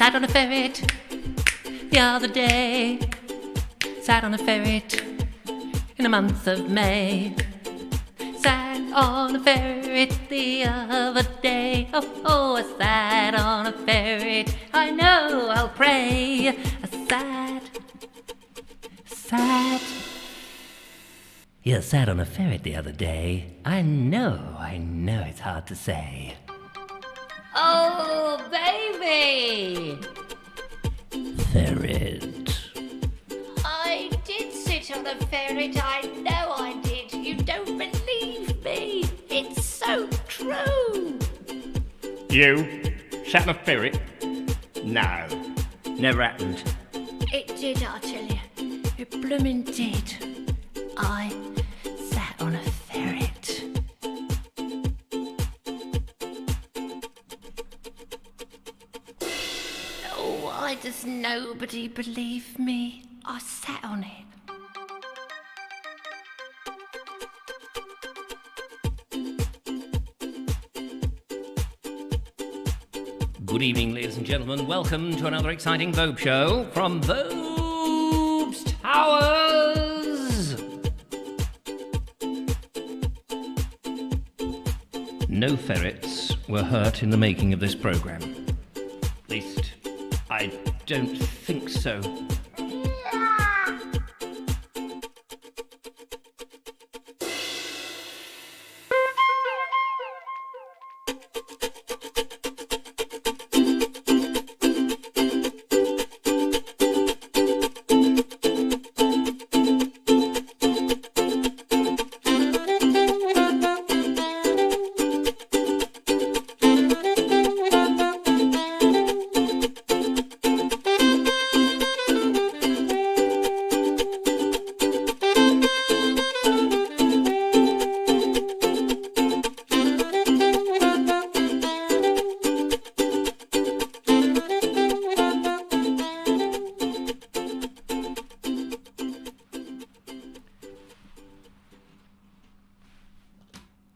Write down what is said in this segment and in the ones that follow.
Sat on a ferret the other day. Sat on a ferret in the month of May. Sat on a ferret the other day. Oh, I sat on a ferret. I know I'll pray. I sat. You sat on a ferret the other day. I know it's hard to say. Oh, baby! Ferret. I did sit on a ferret, I know I did. You don't believe me. It's so true. You sat on a ferret? No, never happened. It did, I tell you. It bloomin' did. I sat on a ferret. Oh, why does nobody believe me? I sat on it. Good evening, ladies and gentlemen. Welcome to another exciting Vobes show from Vobes Towers. No ferrets were hurt in the making of this programme. At least, I don't think so.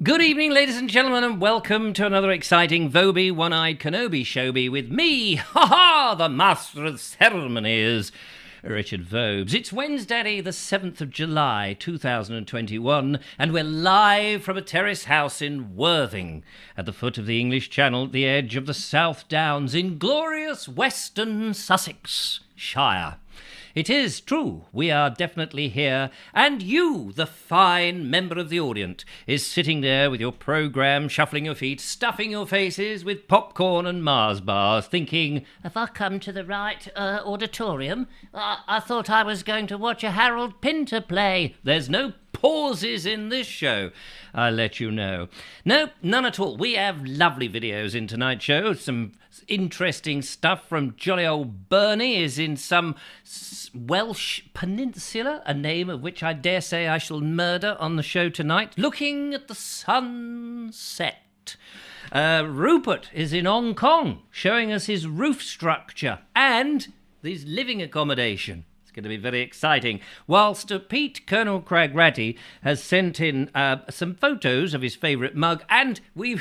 Good evening, ladies and gentlemen, and welcome to another exciting Vobie One-Eyed Kenobi showbie with me, the Master of Ceremonies, Richard Vobes. It's Wednesday, the 7th of July, 2021, and we're live from a terrace house in Worthing, at the foot of the English Channel, at the edge of the South Downs, in glorious western Sussex Shire. It is true, we are definitely here, and you, the fine member of the audience, is sitting there with your programme, shuffling your feet, stuffing your faces with popcorn and Mars bars, thinking, have I come to the right auditorium? I thought I was going to watch a Harold Pinter play. There's no pauses in this show, I'll let you know. No, none at all. We have lovely videos in tonight's show, some interesting stuff from jolly old Bernie is in some Welsh peninsula, a name of which I dare say I shall murder on the show tonight, looking at the sunset. Rupert is in Hong Kong, showing us his roof structure and his living accommodation. Going to be very exciting. Whilst Pete Colonel Cragratty has sent in some photos of his favourite mug, and we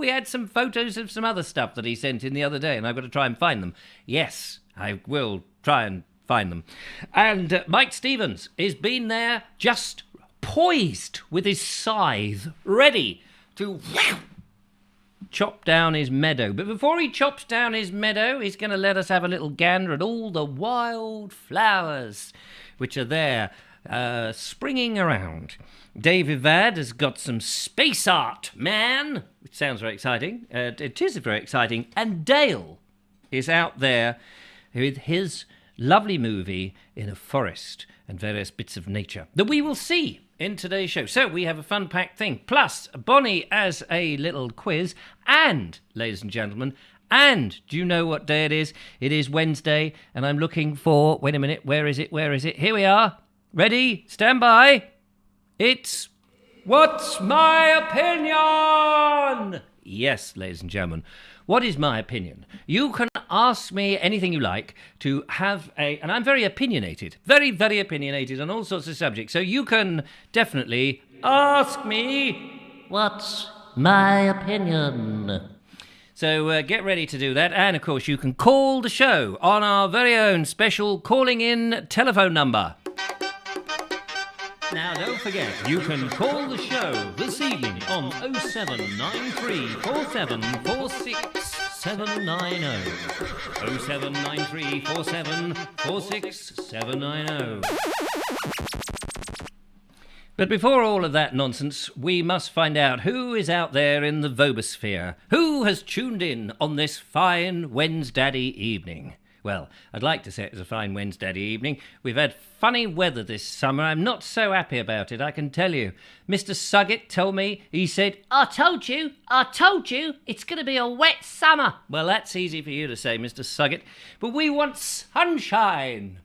had some photos of some other stuff that he sent in the other day, and I've got to try and find them. Yes, I will try and find them. And Mike Stevens has been there, just poised with his scythe, ready to chop down his meadow. But before he chops down his meadow, he's going to let us have a little gander at all the wild flowers which are there springing around. Dave Ivad has got some space art, man, which sounds very exciting. It is very exciting. And Dale is out there with his lovely movie in a forest and various bits of nature that we will see in today's show. So we have a fun-packed thing. Plus, Bonnie as a little quiz. And, ladies and gentlemen, and do you know what day it is? It is Wednesday, and I'm looking for... Wait a minute, where is it? Here we are. Ready? Stand by. It's... What's my opinion? Yes, ladies and gentlemen. What is my opinion? You can ask me anything you like to have a... And I'm very opinionated. Very, very opinionated on all sorts of subjects. So you can definitely ask me... What's my opinion? So get ready to do that. And, of course, you can call the show on our very own special calling-in telephone number. Now, don't forget, you can call the show this evening on 0793 4746 0793 4746 But before all of that nonsense, we must find out who is out there in the Vobosphere. Who has tuned in on this fine Wednesday evening? Well, I'd like to say it was a fine Wednesday evening. We've had funny weather this summer. I'm not so happy about it, I can tell you. Mr. Suggett told me, he said, I told you, it's going to be a wet summer. Well, that's easy for you to say, Mr. Suggett, but we want sunshine.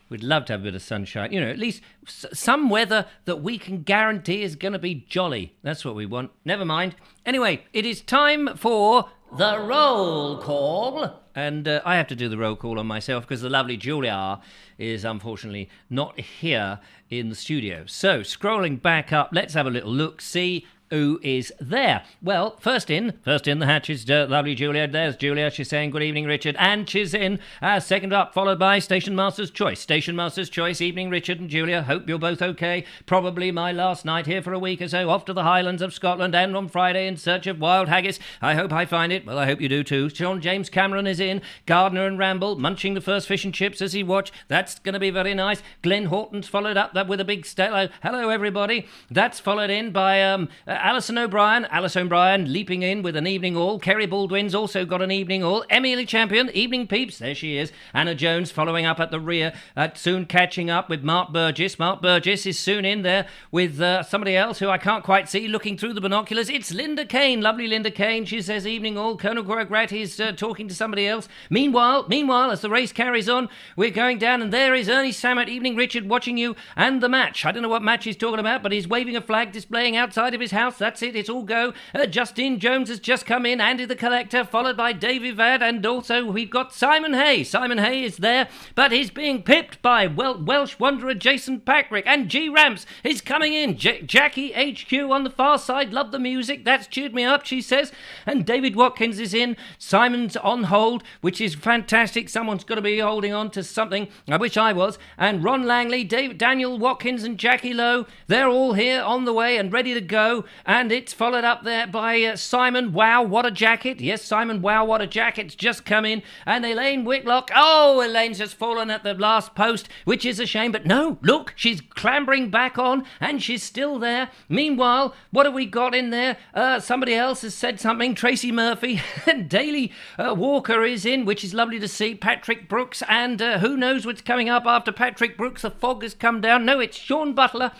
We'd love to have a bit of sunshine. You know, at least some weather that we can guarantee is going to be jolly. That's what we want. Never mind. Anyway, it is time for the roll call. And I have to do the roll call on myself because the lovely Julia is unfortunately not here in the studio. So, scrolling back up, let's have a little look, see who is there. Well, first in the hatch is lovely Julia. There's Julia. She's saying good evening, Richard. And she's in. Second up, followed by Station Master's Choice. Station Master's Choice. Evening, Richard and Julia. Hope you're both okay. Probably my last night here for a week or so. Off to the Highlands of Scotland and on Friday in search of wild haggis. I hope I find it. Well, I hope you do too. Sean James Cameron is in. Gardner and Ramble munching the first fish and chips as he watch. That's going to be very nice. Glenn Horton's followed up that with a big hello. Hello, everybody. That's followed in by Alison O'Brien leaping in with an evening all. Kerry Baldwin's also got an evening all. Emily Champion, evening peeps, there she is. Anna Jones following up at the rear, soon catching up with Mark Burgess. Mark Burgess is soon in there with somebody else who I can't quite see, looking through the binoculars. It's Linda Kane, lovely Linda Kane. She says evening all. Colonel Grograt is talking to somebody else. Meanwhile, as the race carries on, we're going down, and there is Ernie Samet, evening Richard, watching you and the match. I don't know what match he's talking about, but he's waving a flag displaying outside of his house. That's it. It's all go. Justine Jones has just come in. Andy the Collector, followed by Davey Vad, and also we've got Simon Hay. Simon Hay is there, but he's being pipped by Welsh wanderer Jason Patrick, and G Ramps is coming in. Jackie HQ on the far side. Love the music. That's cheered me up, she says. And David Watkins is in. Simon's on hold, which is fantastic. Someone's got to be holding on to something. I wish I was. And Ron Langley, Daniel Watkins, and Jackie Lowe. They're all here on the way and ready to go. And it's followed up there by Simon Wow, what a jacket. Yes, Simon Wow, what a jacket's just come in. And Elaine Whitlock. Oh, Elaine's just fallen at the last post, which is a shame. But no, look, she's clambering back on and she's still there. Meanwhile, what have we got in there? Somebody else has said something. Tracy Murphy and Daly Walker is in, which is lovely to see. Patrick Brooks, and who knows what's coming up after Patrick Brooks. The fog has come down. No, it's Sean Buttermer,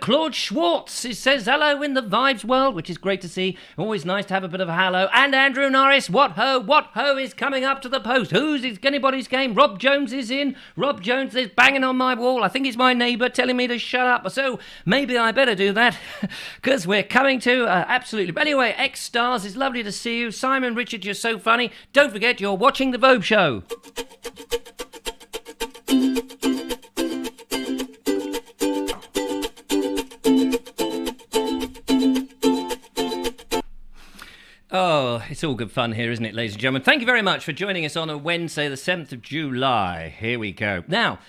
Claude Schwartz. He says hello in the Vibes world, which is great to see. Always nice to have a bit of a hello. And Andrew Norris, what ho is coming up to the post. Who's anybody's game? Rob Jones is in. Rob Jones is banging on my wall. I think it's my neighbour telling me to shut up. So maybe I better do that because we're coming to absolutely. But anyway, X-Stars, it's lovely to see you. Simon, Richard, you're so funny. Don't forget you're watching The Vobe Show. Oh, it's all good fun here, isn't it, ladies and gentlemen? Thank you very much for joining us on a Wednesday, the 7th of July. Here we go. Now,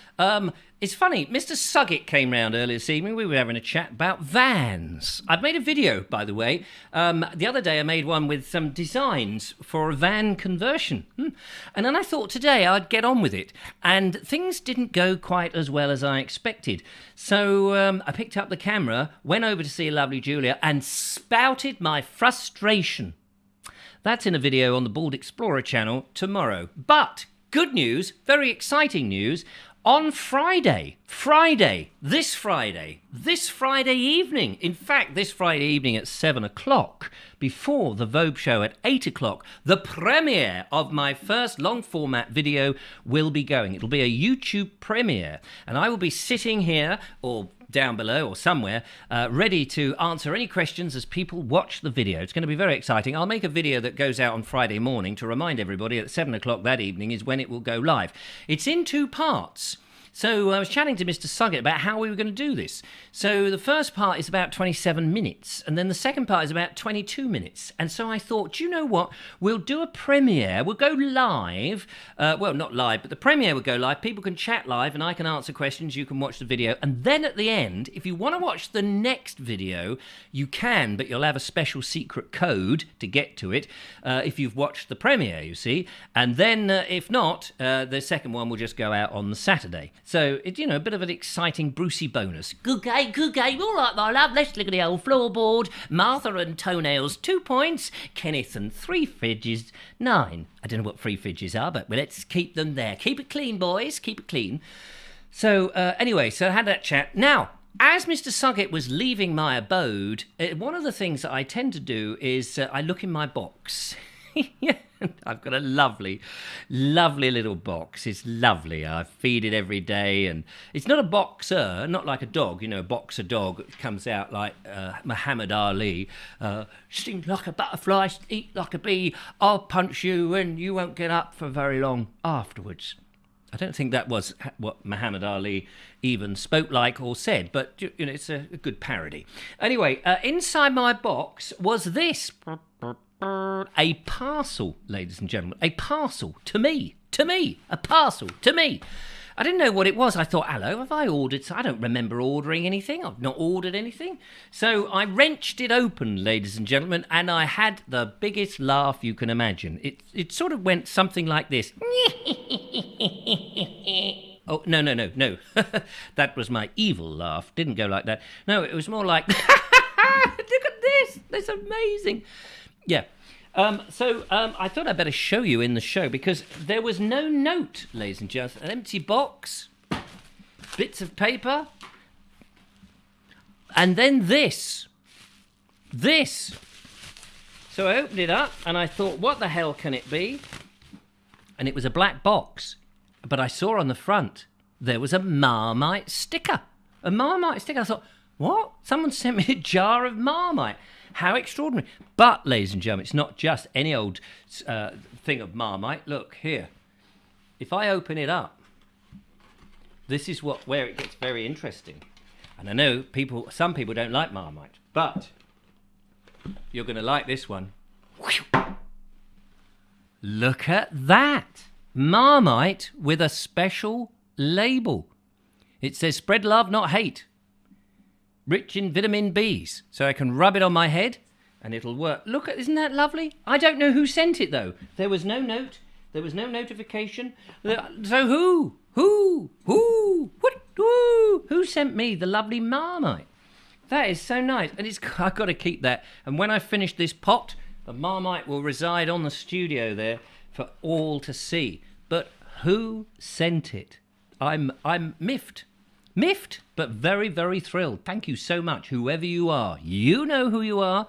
it's funny, Mr. Suggett came round earlier this evening. We were having a chat about vans. I've made a video, by the way. The other day I made one with some designs for a van conversion. And then I thought today I'd get on with it. And things didn't go quite as well as I expected. So I picked up the camera, went over to see lovely Julia, and spouted my frustration. That's in a video on the Bald Explorer channel tomorrow. But good news, very exciting news. On Friday, this Friday evening, in fact, this Friday evening at 7 o'clock, before the Vobe Show at 8 o'clock, the premiere of my first long-format video will be going. It'll be a YouTube premiere, and I will be sitting here, or down below or somewhere, ready to answer any questions as people watch the video. It's going to be very exciting. I'll make a video that goes out on Friday morning to remind everybody at 7 o'clock that evening is when it will go live. It's in two parts. So I was chatting to Mr. Suggett about how we were going to do this. So the first part is about 27 minutes, and then the second part is about 22 minutes. And so I thought, do you know what? We'll do a premiere. We'll go live. Well, not live, but the premiere will go live. People can chat live, and I can answer questions. You can watch the video. And then at the end, if you want to watch the next video, you can, but you'll have a special secret code to get to it if you've watched the premiere, you see. And then if not, the second one will just go out on the Saturday. So, it's, a bit of an exciting Brucey bonus. Good game. All right, my love. Let's look at the old floorboard. Martha and toenails, 2 points. Kenneth and 3 fidges, 9. I don't know what 3 fidges are, but let's keep them there. Keep it clean, boys. Keep it clean. So, anyway, so I had that chat. Now, as Mr. Suggett was leaving my abode, one of the things that I tend to do is I look in my box. I've got a lovely, lovely little box. It's lovely. I feed it every day, and it's not a boxer, not like a dog. A boxer dog comes out like Muhammad Ali. Sting like a butterfly, eat like a bee. I'll punch you, and you won't get up for very long afterwards. I don't think that was what Muhammad Ali even spoke like or said, but it's a good parody. Anyway, inside my box was this. A parcel, ladies and gentlemen. A parcel to me. A parcel to me. I didn't know what it was. I thought, hello, have I ordered? I don't remember ordering anything. I've not ordered anything. So I wrenched it open, ladies and gentlemen, and I had the biggest laugh you can imagine. It sort of went something like this. Oh, no. That was my evil laugh. Didn't go like that. No, it was more like, look at this. That's amazing. Yeah. So I thought I'd better show you in the show, because there was no note, ladies and gentlemen. An empty box, bits of paper, and then this. So I opened it up and I thought, what the hell can it be? And it was a black box. But I saw on the front there was a Marmite sticker. A Marmite sticker. I thought, what? Someone sent me a jar of Marmite. How extraordinary. But, ladies and gentlemen, it's not just any old thing of Marmite. Look, here. If I open it up, this is where it gets very interesting. And I know some people don't like Marmite, but you're going to like this one. Look at that. Marmite with a special label. It says, spread love, not hate. Rich in vitamin Bs, so I can rub it on my head and it'll work. Look, isn't that lovely? I don't know who sent it, though. There was no note. There was no notification. So who sent me the lovely Marmite? That is so nice. And I've got to keep that. And when I finish this pot, the Marmite will reside on the studio there for all to see. But who sent it? I'm miffed. Miffed, but very, very thrilled. Thank you so much, whoever you are. You know who you are.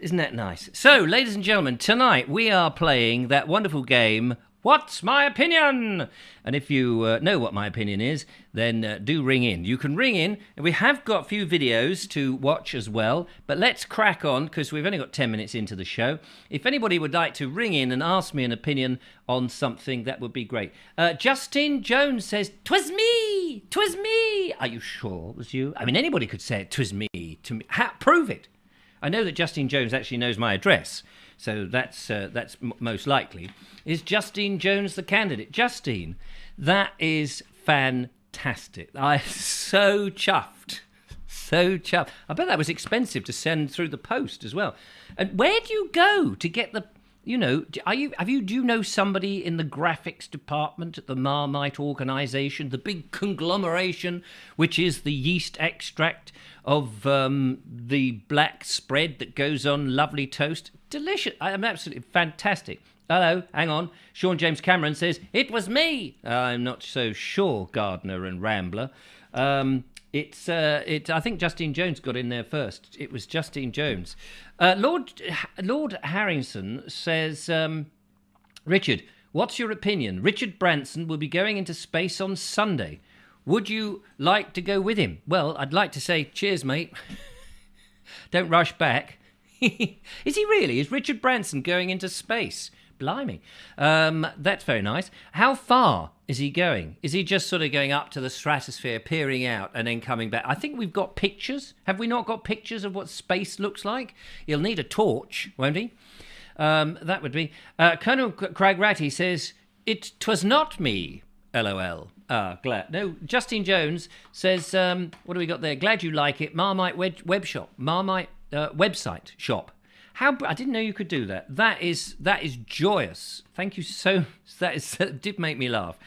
Isn't that nice? So, ladies and gentlemen, tonight we are playing that wonderful game, What's My Opinion? And if you know what my opinion is, then do ring in. You can ring in. We have got a few videos to watch as well, but let's crack on because we've only got 10 minutes into the show. If anybody would like to ring in and ask me an opinion on something, that would be great. Justin Jones says, "'Twas me! 'Twas me!" Are you sure it was you? I mean, anybody could say it, "'Twas me." To me. Prove it. I know that Justin Jones actually knows my address, so that's most likely. Is Justine Jones the candidate? Justine, that is fantastic. I'm so chuffed. So chuffed. I bet that was expensive to send through the post as well. And where do you go to get the, do you know somebody in the graphics department at the Marmite organisation, the big conglomeration, which is the yeast extract of the black spread that goes on lovely toast? Delicious. I'm absolutely fantastic. Hello, hang on. Sean James Cameron says, "It was me." I'm not so sure, Gardner and Rambler. I think Justine Jones got in there first. It was Justine Jones. Lord Harrington says, "Richard, what's your opinion? Richard Branson will be going into space on Sunday. Would you like to go with him?" Well, I'd like to say, cheers, mate. Don't rush back. Is he really? Is Richard Branson going into space? Blimey. That's very nice. How far is he going? Is he just sort of going up to the stratosphere, peering out, and then coming back? I think we've got pictures. Have we not got pictures of what space looks like? He'll need a torch, won't he? That would be... Colonel Cragratty says, "'Twas not me, LOL. Glad. No, Justine Jones says, what do we got there? Glad you like it. Marmite web shop. Marmite website shop. I didn't know you could do that. That is joyous. Thank you so... That did make me laugh.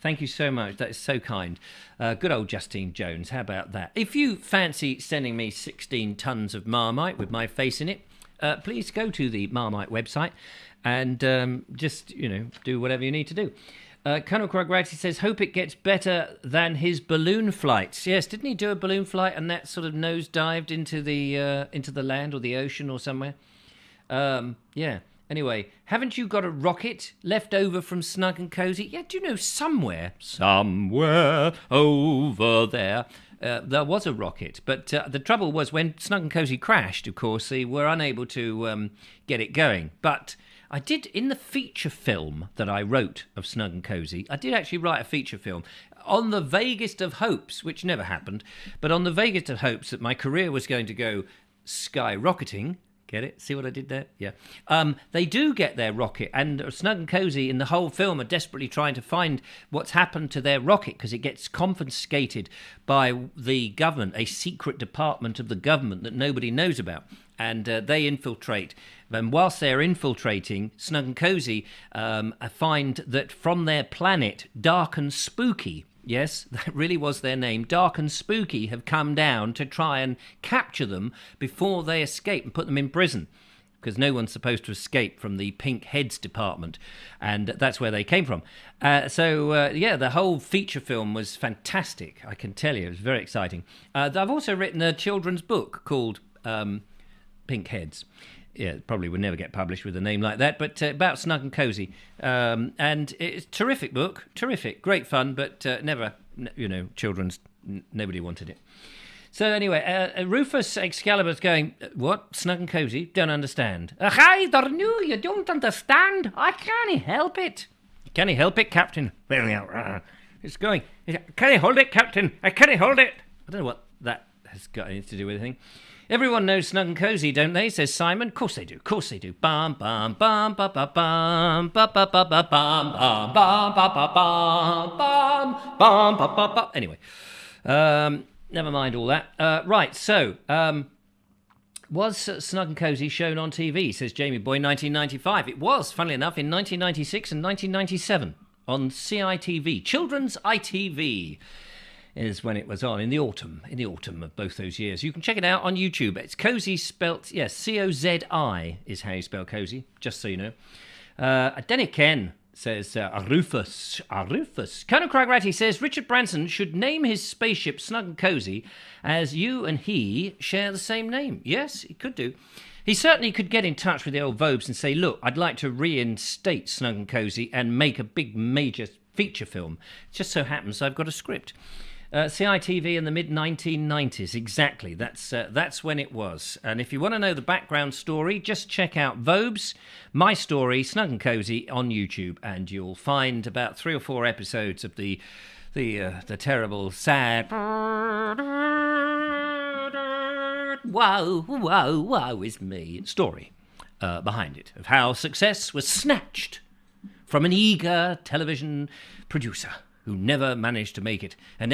Thank you so much. That is so kind. Good old Justine Jones. How about that? If you fancy sending me 16 tons of Marmite with my face in it, please go to the Marmite website and just, do whatever you need to do. Colonel Cragratty says, "Hope it gets better than his balloon flights." Yes, didn't he do a balloon flight and that sort of nose-dived into the land or the ocean or somewhere? Yeah. Anyway, haven't you got a rocket left over from Snug and Cozy? Yeah, do you know somewhere over there, there was a rocket. But the trouble was when Snug and Cozy crashed, of course, they were unable to get it going. But I did, in the feature film that I wrote of Snug and Cozy, I did actually write a feature film on the vaguest of hopes, which never happened, but on the vaguest of hopes that my career was going to go skyrocketing. Get it? See what I did there? Yeah. They do get their rocket, and Snug and Cozy in the whole film are desperately trying to find what's happened to their rocket because it gets confiscated by the government, a secret department of the government that nobody knows about. And they infiltrate. And whilst they're infiltrating, Snug and Cozy find that from their planet, Dark and Spooky, yes, that really was their name, Dark and Spooky, have come down to try and capture them before they escape and put them in prison. Because no one's supposed to escape from the Pink Heads department. And that's where they came from. The whole feature film was fantastic, I can tell you. It was very exciting. I've also written a children's book called Pink Heads. Yeah, it probably would never get published with a name like that, but about Snug and Cozy. And it's a terrific book, terrific, great fun, but never, children's, nobody wanted it. So anyway, Rufus Excalibur's going, "What? Snug and Cozy? Don't understand." "I don't know, you don't understand. I can't help it." "Can he help it, Captain?" It's going, "Can he hold it, Captain? I can't hold it." I don't know what that has got anything to do with anything. "Everyone knows Snug and Cozy, don't they?" says Simon. "Of course they do. Of course they do." Bum bum bum bum bum bum bum bum bum bum bum bum bum bum bum bum bum. Anyway, never mind all that. Right. So, was Snug and Cozy shown on TV? Says Jamie Boy. 1995. It was, funnily enough, in 1996 and 1997 on CITV, Children's ITV. Is when it was on in the autumn of both those years. You can check it out on YouTube. It's Cozy spelt, yes, C-O-Z-I is how you spell Cozy, just so you know. Denny Ken says, Rufus. Colonel Cragratty says, "Richard Branson should name his spaceship Snug and Cozy as you and he share the same name." Yes, he could do. He certainly could get in touch with the old Vobes and say, "Look, I'd like to reinstate Snug and Cozy and make a big major feature film. It just so happens I've got a script." CITV in the mid-1990s, exactly. That's when it was. And if you want to know the background story, just check out Vobes, My Story, Snug and Cozy on YouTube, and you'll find about 3 or 4 episodes of the terrible, sad wow is me story behind it, of how success was snatched from an eager television producer who never managed to make it, and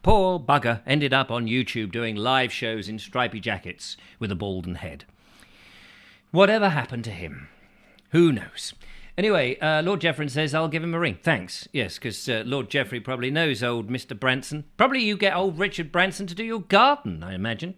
poor bugger, ended up on YouTube doing live shows in stripy jackets with a balding head. Whatever happened to him? Who knows? Anyway, Lord Jeffrey says, "I'll give him a ring." Thanks. Yes, because Lord Jeffrey probably knows old Mr. Branson. Probably you get old Richard Branson to do your garden, I imagine.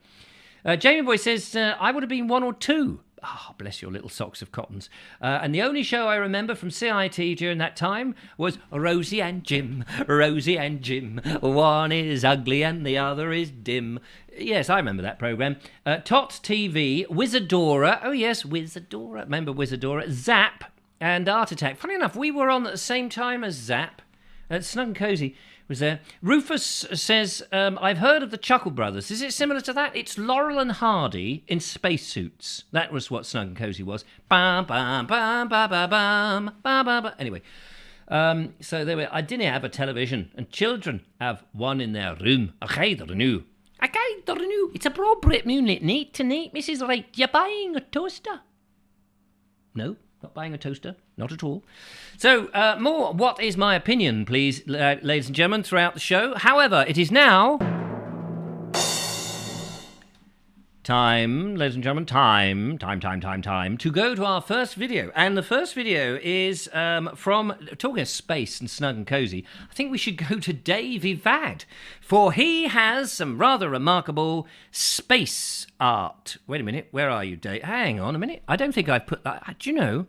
Jamie Boy says, "I would have been 1 or 2. Ah, bless your little socks of cottons. And the only show I remember from CIT during that time was Rosie and Jim. Rosie and Jim. One is ugly and the other is dim. Yes, I remember that programme. Tot TV, Wizardora. Oh, yes, Wizardora. Remember Wizardora? Zap and Art Attack. Funny enough, we were on at the same time as Zap. Snug and Cozy. was there. Rufus says, I've heard of the Chuckle Brothers. Is it similar to that? It's Laurel and Hardy in spacesuits. That was what Snug and Cozy was. Bam, bam, bam, bam, bam, bam, bam, bam. Anyway, so there I didn't have a television, and children have one in their room. A cater new. It's appropriate music, neat to neat, Mrs. Wright. You're buying a toaster? No, not buying a toaster. Not at all. So, more what is my opinion, please, ladies and gentlemen, throughout the show. However, it is now time, ladies and gentlemen, time to go to our first video. And the first video is from, talking of space and snug and cozy, I think we should go to Dave Evad, for he has some rather remarkable space art. Wait a minute, where are you, Dave? Hang on a minute. I don't think I've put that, do you know,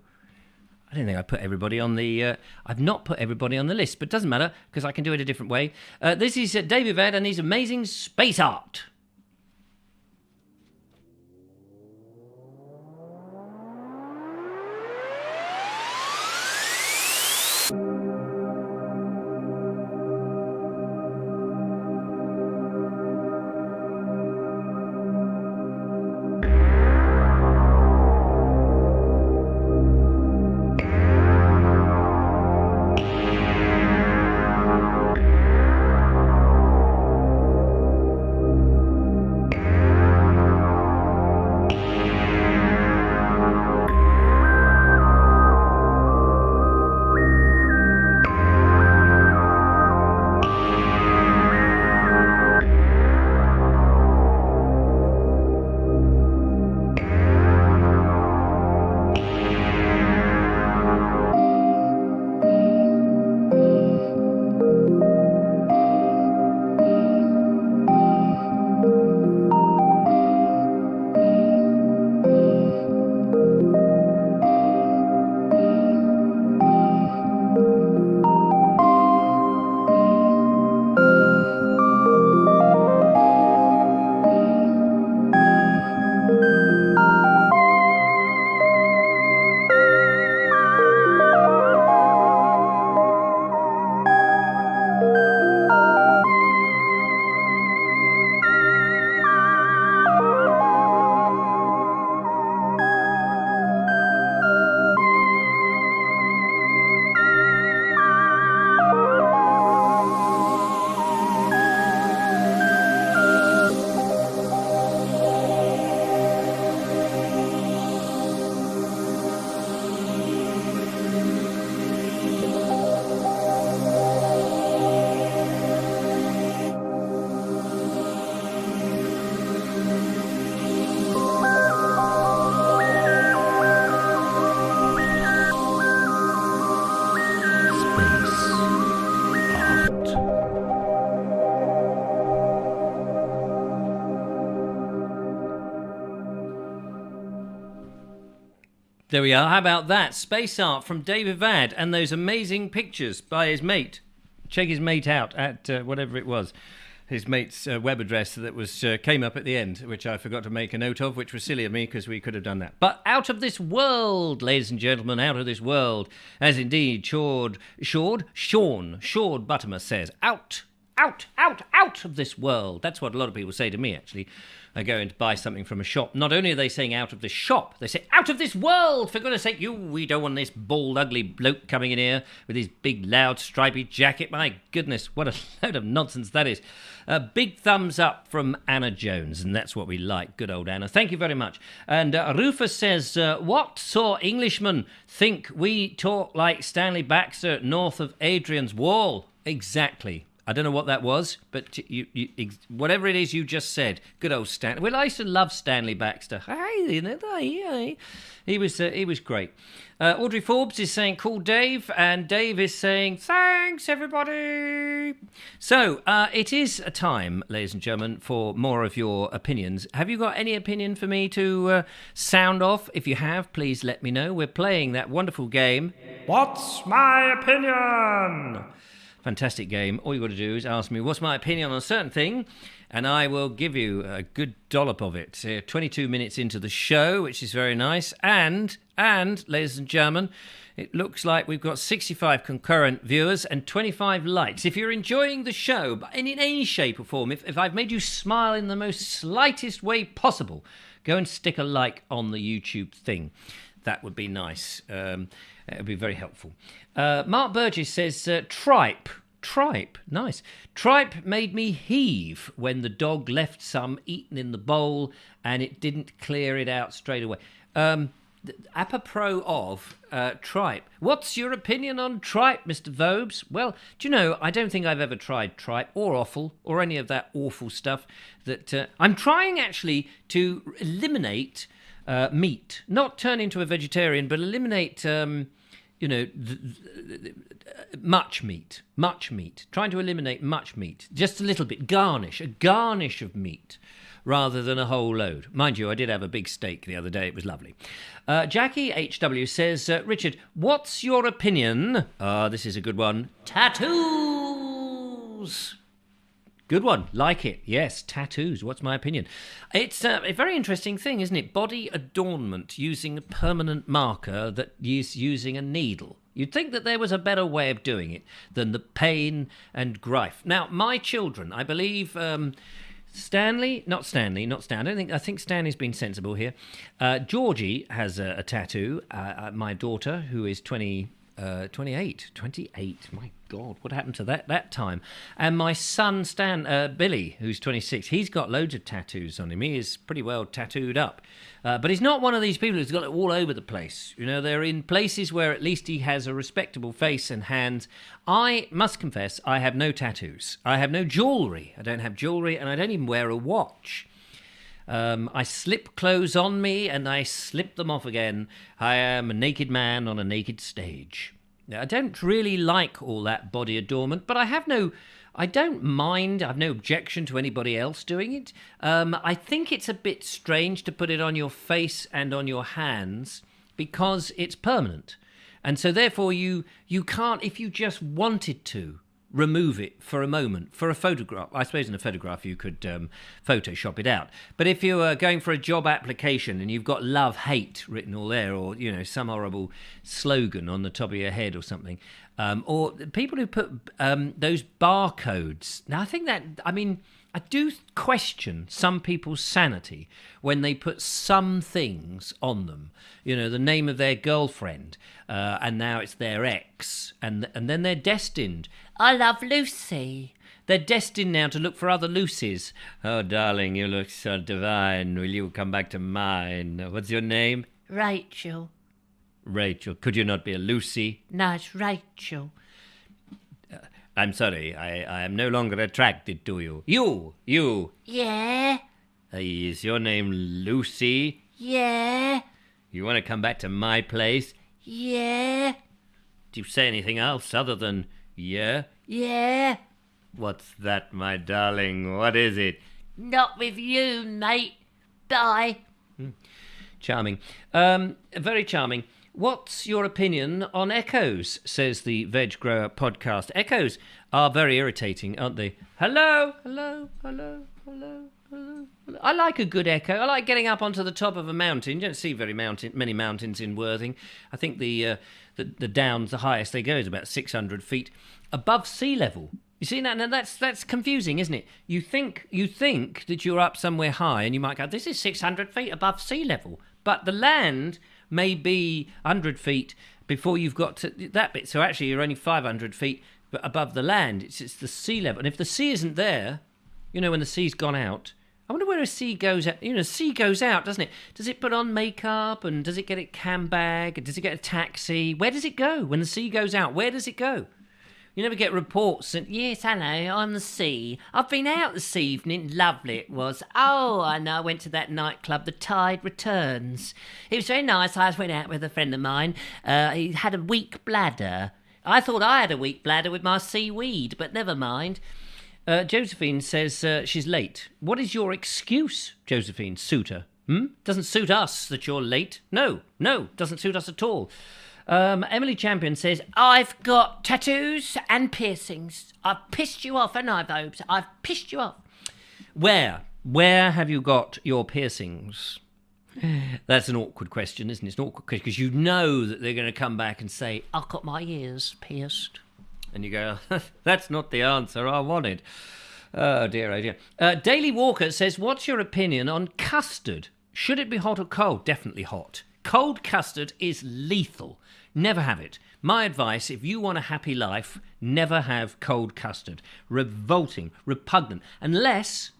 I don't think I put everybody on the... I've not put everybody on the list, but it doesn't matter, because I can do it a different way. This is Dave Evad and his amazing space art. There we are. How about that? Space art from Dave Evad and those amazing pictures by his mate. Check his mate out at whatever it was. His mate's web address that was came up at the end, which I forgot to make a note of, which was silly of me because we could have done that. But out of this world, ladies and gentlemen, out of this world, as indeed Sean Buttermer says, out of this world. That's what a lot of people say to me, actually. I go in to buy something from a shop. Not only are they saying out of the shop, they say out of this world. For goodness sake, we don't want this bald, ugly bloke coming in here with his big, loud, stripy jacket. My goodness, what a load of nonsense that is. A big thumbs up from Anna Jones, and that's what we like. Good old Anna. Thank you very much. And Rufus says, what saw Englishmen think we talk like Stanley Baxter north of Adrian's Wall? Exactly. I don't know what that was, but you whatever it is you just said. Good old Stanley. Well, I used to love Stanley Baxter. He was great. Audrey Forbes is saying, cool Dave, and Dave is saying, thanks everybody. So it is a time, ladies and gentlemen, for more of your opinions. Have you got any opinion for me to sound off? If you have, please let me know. We're playing that wonderful game. What's my opinion? Fantastic game. All you've got to do is ask me, what's my opinion on a certain thing? And I will give you a good dollop of it. 22 minutes into the show, which is very nice. And, ladies and gentlemen, It looks like we've got 65 concurrent viewers and 25 likes. If you're enjoying the show in any shape or form, if I've made you smile in the most slightest way possible, go and stick a like on the YouTube thing. That would be nice. It would be very helpful. Mark Burgess says, tripe. Tripe, nice. Tripe made me heave when the dog left some eaten in the bowl and it didn't clear it out straight away. Apropos of tripe, what's your opinion on tripe, Mr. Vobes? Well, do you know, I don't think I've ever tried tripe or offal or any of that awful stuff that I'm trying actually to eliminate meat, not turn into a vegetarian, but eliminate much meat, trying to eliminate much meat, just a little bit, a garnish of meat rather than a whole load. Mind you, I did have a big steak the other day, it was lovely. Jackie HW says, Richard, what's your opinion? This is a good one. Tattoos! Good one, like it. Yes, tattoos. What's my opinion? It's a very interesting thing, isn't it? Body adornment using a permanent marker that is using a needle. You'd think that there was a better way of doing it than the pain and grief. Now, my children, I believe, Stanley. I think Stanley's been sensible here. Georgie has a tattoo. My daughter, who is 28. My God, what happened to that time? And my son, Billy, who's 26, he's got loads of tattoos on him. He is pretty well tattooed up. But he's not one of these people who's got it all over the place. You know, they're in places where at least he has a respectable face and hands. I must confess, I have no tattoos. I have no jewellery. I don't have jewellery, and I don't even wear a watch. I slip clothes on me and I slip them off again. I am a naked man on a naked stage. I don't really like all that body adornment, but I don't mind. I've no objection to anybody else doing it. I think it's a bit strange to put it on your face and on your hands because it's permanent. And so therefore you can't, if you just wanted to, remove it for a moment, for a photograph. I suppose in a photograph you could Photoshop it out. But if you're going for a job application and you've got love, hate written all there, or, you know, some horrible slogan on the top of your head or something, or people who put those barcodes. Now, I do question some people's sanity when they put some things on them. You know, the name of their girlfriend, and now it's their ex, and then they're destined. I love Lucy. They're destined now to look for other Lucys. Oh, darling, you look so divine. Will you come back to mine? What's your name? Rachel. Rachel. Could you not be a Lucy? No, it's Rachel. I'm sorry, I am no longer attracted to you. You! Yeah? Is your name Lucy? Yeah? You want to come back to my place? Yeah? Do you say anything else other than yeah? Yeah? What's that, my darling? What is it? Not with you, mate. Bye. Charming. Very charming. What's your opinion on echoes, says the Veg Grower podcast. Echoes are very irritating, aren't they? Hello, hello, hello, hello, hello. I like a good echo. I like getting up onto the top of a mountain. You don't see many mountains in Worthing. I think the Downs, the highest they go, is about 600 feet above sea level. You see, now that's confusing, isn't it? You think that you're up somewhere high, and you might go, this is 600 feet above sea level. But the land may be 100 feet before you've got to that bit. So actually, you're only 500 feet above the land. It's the sea level. And if the sea isn't there, you know, when the sea's gone out, I wonder where a sea goes out. You know, sea goes out, doesn't it? Does it put on makeup, and does it get a cam bag? Does it get a taxi? Where does it go when the sea goes out? Where does it go? You never get reports and, yes, hello, I'm the sea. I've been out this evening. Lovely it was. Oh, I know, I went to that nightclub, The Tide Returns. It was very nice. I went out with a friend of mine. He had a weak bladder. I thought I had a weak bladder with my seaweed, but never mind. Josephine says she's late. What is your excuse, Josephine? Suitor? Doesn't suit us that you're late. No, doesn't suit us at all. Emily Champion says, I've got tattoos and piercings. I've pissed you off, haven't I, Vobes? I've pissed you off. Where have you got your piercings? That's an awkward question, isn't it? It's an awkward question because you know that they're going to come back and say, I've got my ears pierced. and you go, that's not the answer I wanted. Oh dear, oh dear. Daily Walker says, what's your opinion on custard? Should it be hot or cold? Definitely hot. Cold custard is lethal. Never have it. My advice, if you want a happy life, never have cold custard. Revolting, repugnant, unless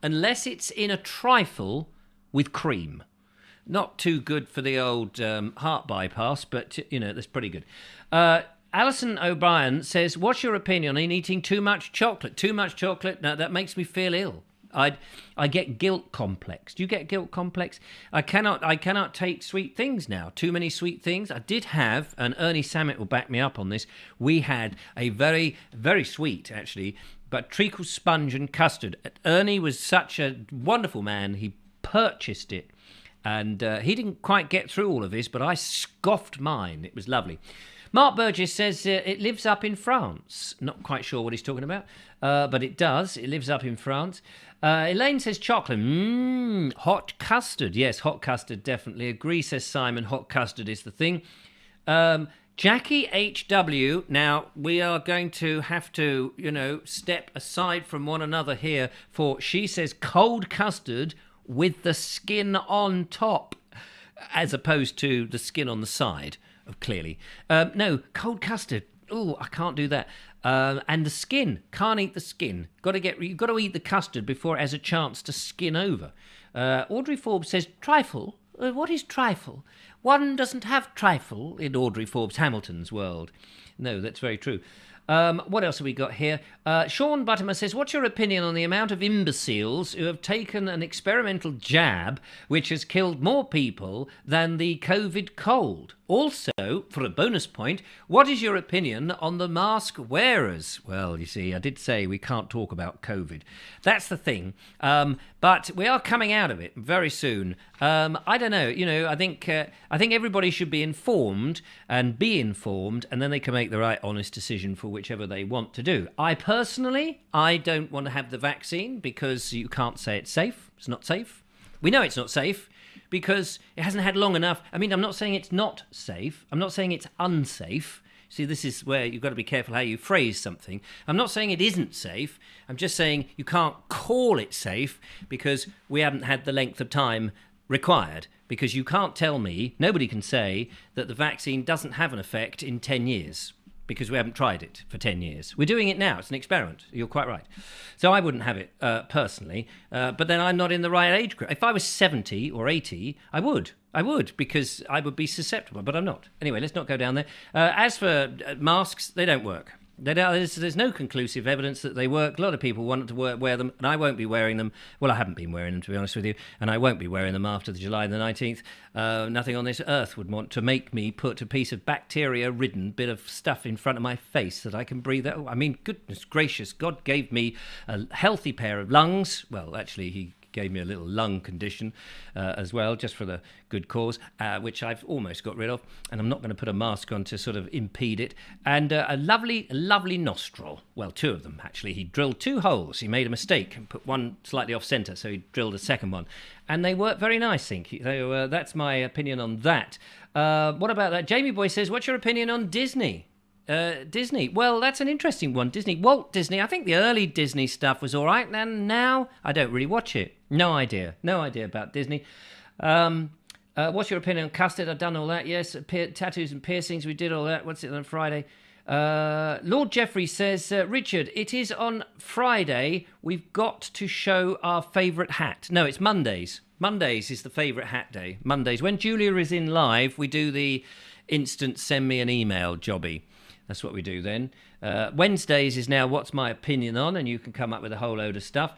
it's in a trifle with cream. Not too good for the old heart bypass, but, that's pretty good. Alison O'Brien says, what's your opinion on eating too much chocolate? Too much chocolate? No, that makes me feel ill. I get guilt complex. Do you get guilt complex? I cannot take sweet things now. Too many sweet things. I did have, and Ernie Samet will back me up on this, we had a very, very sweet, actually, but treacle sponge and custard. Ernie was such a wonderful man. He purchased it. And he didn't quite get through all of this, but I scoffed mine. It was lovely. Mark Burgess says it lives up in France. Not quite sure what he's talking about, but it does. It lives up in France. Elaine says chocolate. Hot custard. Yes, hot custard, definitely. Agree, says Simon. Hot custard is the thing. Jackie HW. Now, we are going to have to, step aside from one another here, for she says cold custard with the skin on top, as opposed to the skin on the side, clearly. No, cold custard. Oh, I can't do that. And the skin. Can't eat the skin. You've got to eat the custard before it has a chance to skin over. Audrey Forbes says, trifle? What is trifle? One doesn't have trifle in Audrey Forbes Hamilton's world. No, that's very true. What else have we got here? Sean Buttimer says, what's your opinion on the amount of imbeciles who have taken an experimental jab which has killed more people than the COVID cold? Also, for a bonus point, what is your opinion on the mask wearers? Well, you see, I did say we can't talk about COVID. That's the thing. But we are coming out of it very soon. I don't know. I think everybody should be informed, and then they can make the right, honest decision for whichever they want to do. I don't want to have the vaccine because you can't say it's safe. It's not safe. We know it's not safe because it hasn't had long enough. I mean, I'm not saying it's not safe. I'm not saying it's unsafe. See, this is where you've got to be careful how you phrase something. I'm not saying it isn't safe. I'm just saying you can't call it safe because we haven't had the length of time required. Because you can't tell me, nobody can say, that the vaccine doesn't have an effect in 10 years. Because we haven't tried it for 10 years. We're doing it now. It's an experiment. You're quite right. So I wouldn't have it personally. But then I'm not in the right age group. If I was 70 or 80, I would. Because I would be susceptible. But I'm not. Anyway, let's not go down there. As for masks, they don't work. There's no conclusive evidence that they work. A lot of people want to wear them, and I won't be wearing them. Well, I haven't been wearing them, to be honest with you, and I won't be wearing them after July the 19th. Nothing on this earth would want to make me put a piece of bacteria-ridden bit of stuff in front of my face that I can breathe out. I mean, goodness gracious, God gave me a healthy pair of lungs. Well, actually, he gave me a little lung condition as well, just for the good cause, which I've almost got rid of, and I'm not going to put a mask on to sort of impede it, and a lovely nostril. Well, two of them, actually. He drilled two holes. He made a mistake and put one slightly off-centre, so he drilled a second one, and they work very nice, I think. So that's my opinion on that. What about that? Jamie Boy says, what's your opinion on Disney? Disney. Well, that's an interesting one. Walt Disney. I think the early Disney stuff was all right. And now I don't really watch it. No idea about Disney. What's your opinion on custard? I've done all that. Yes. Tattoos and piercings. We did all that. What's it on Friday? Lord Jeffrey says, Richard, it is on Friday. We've got to show our favourite hat. No, it's Mondays. Mondays is the favourite hat day. Mondays. When Julia is in live, we do the instant send me an email jobby. That's what we do then. Wednesdays is now what's my opinion on, and you can come up with a whole load of stuff.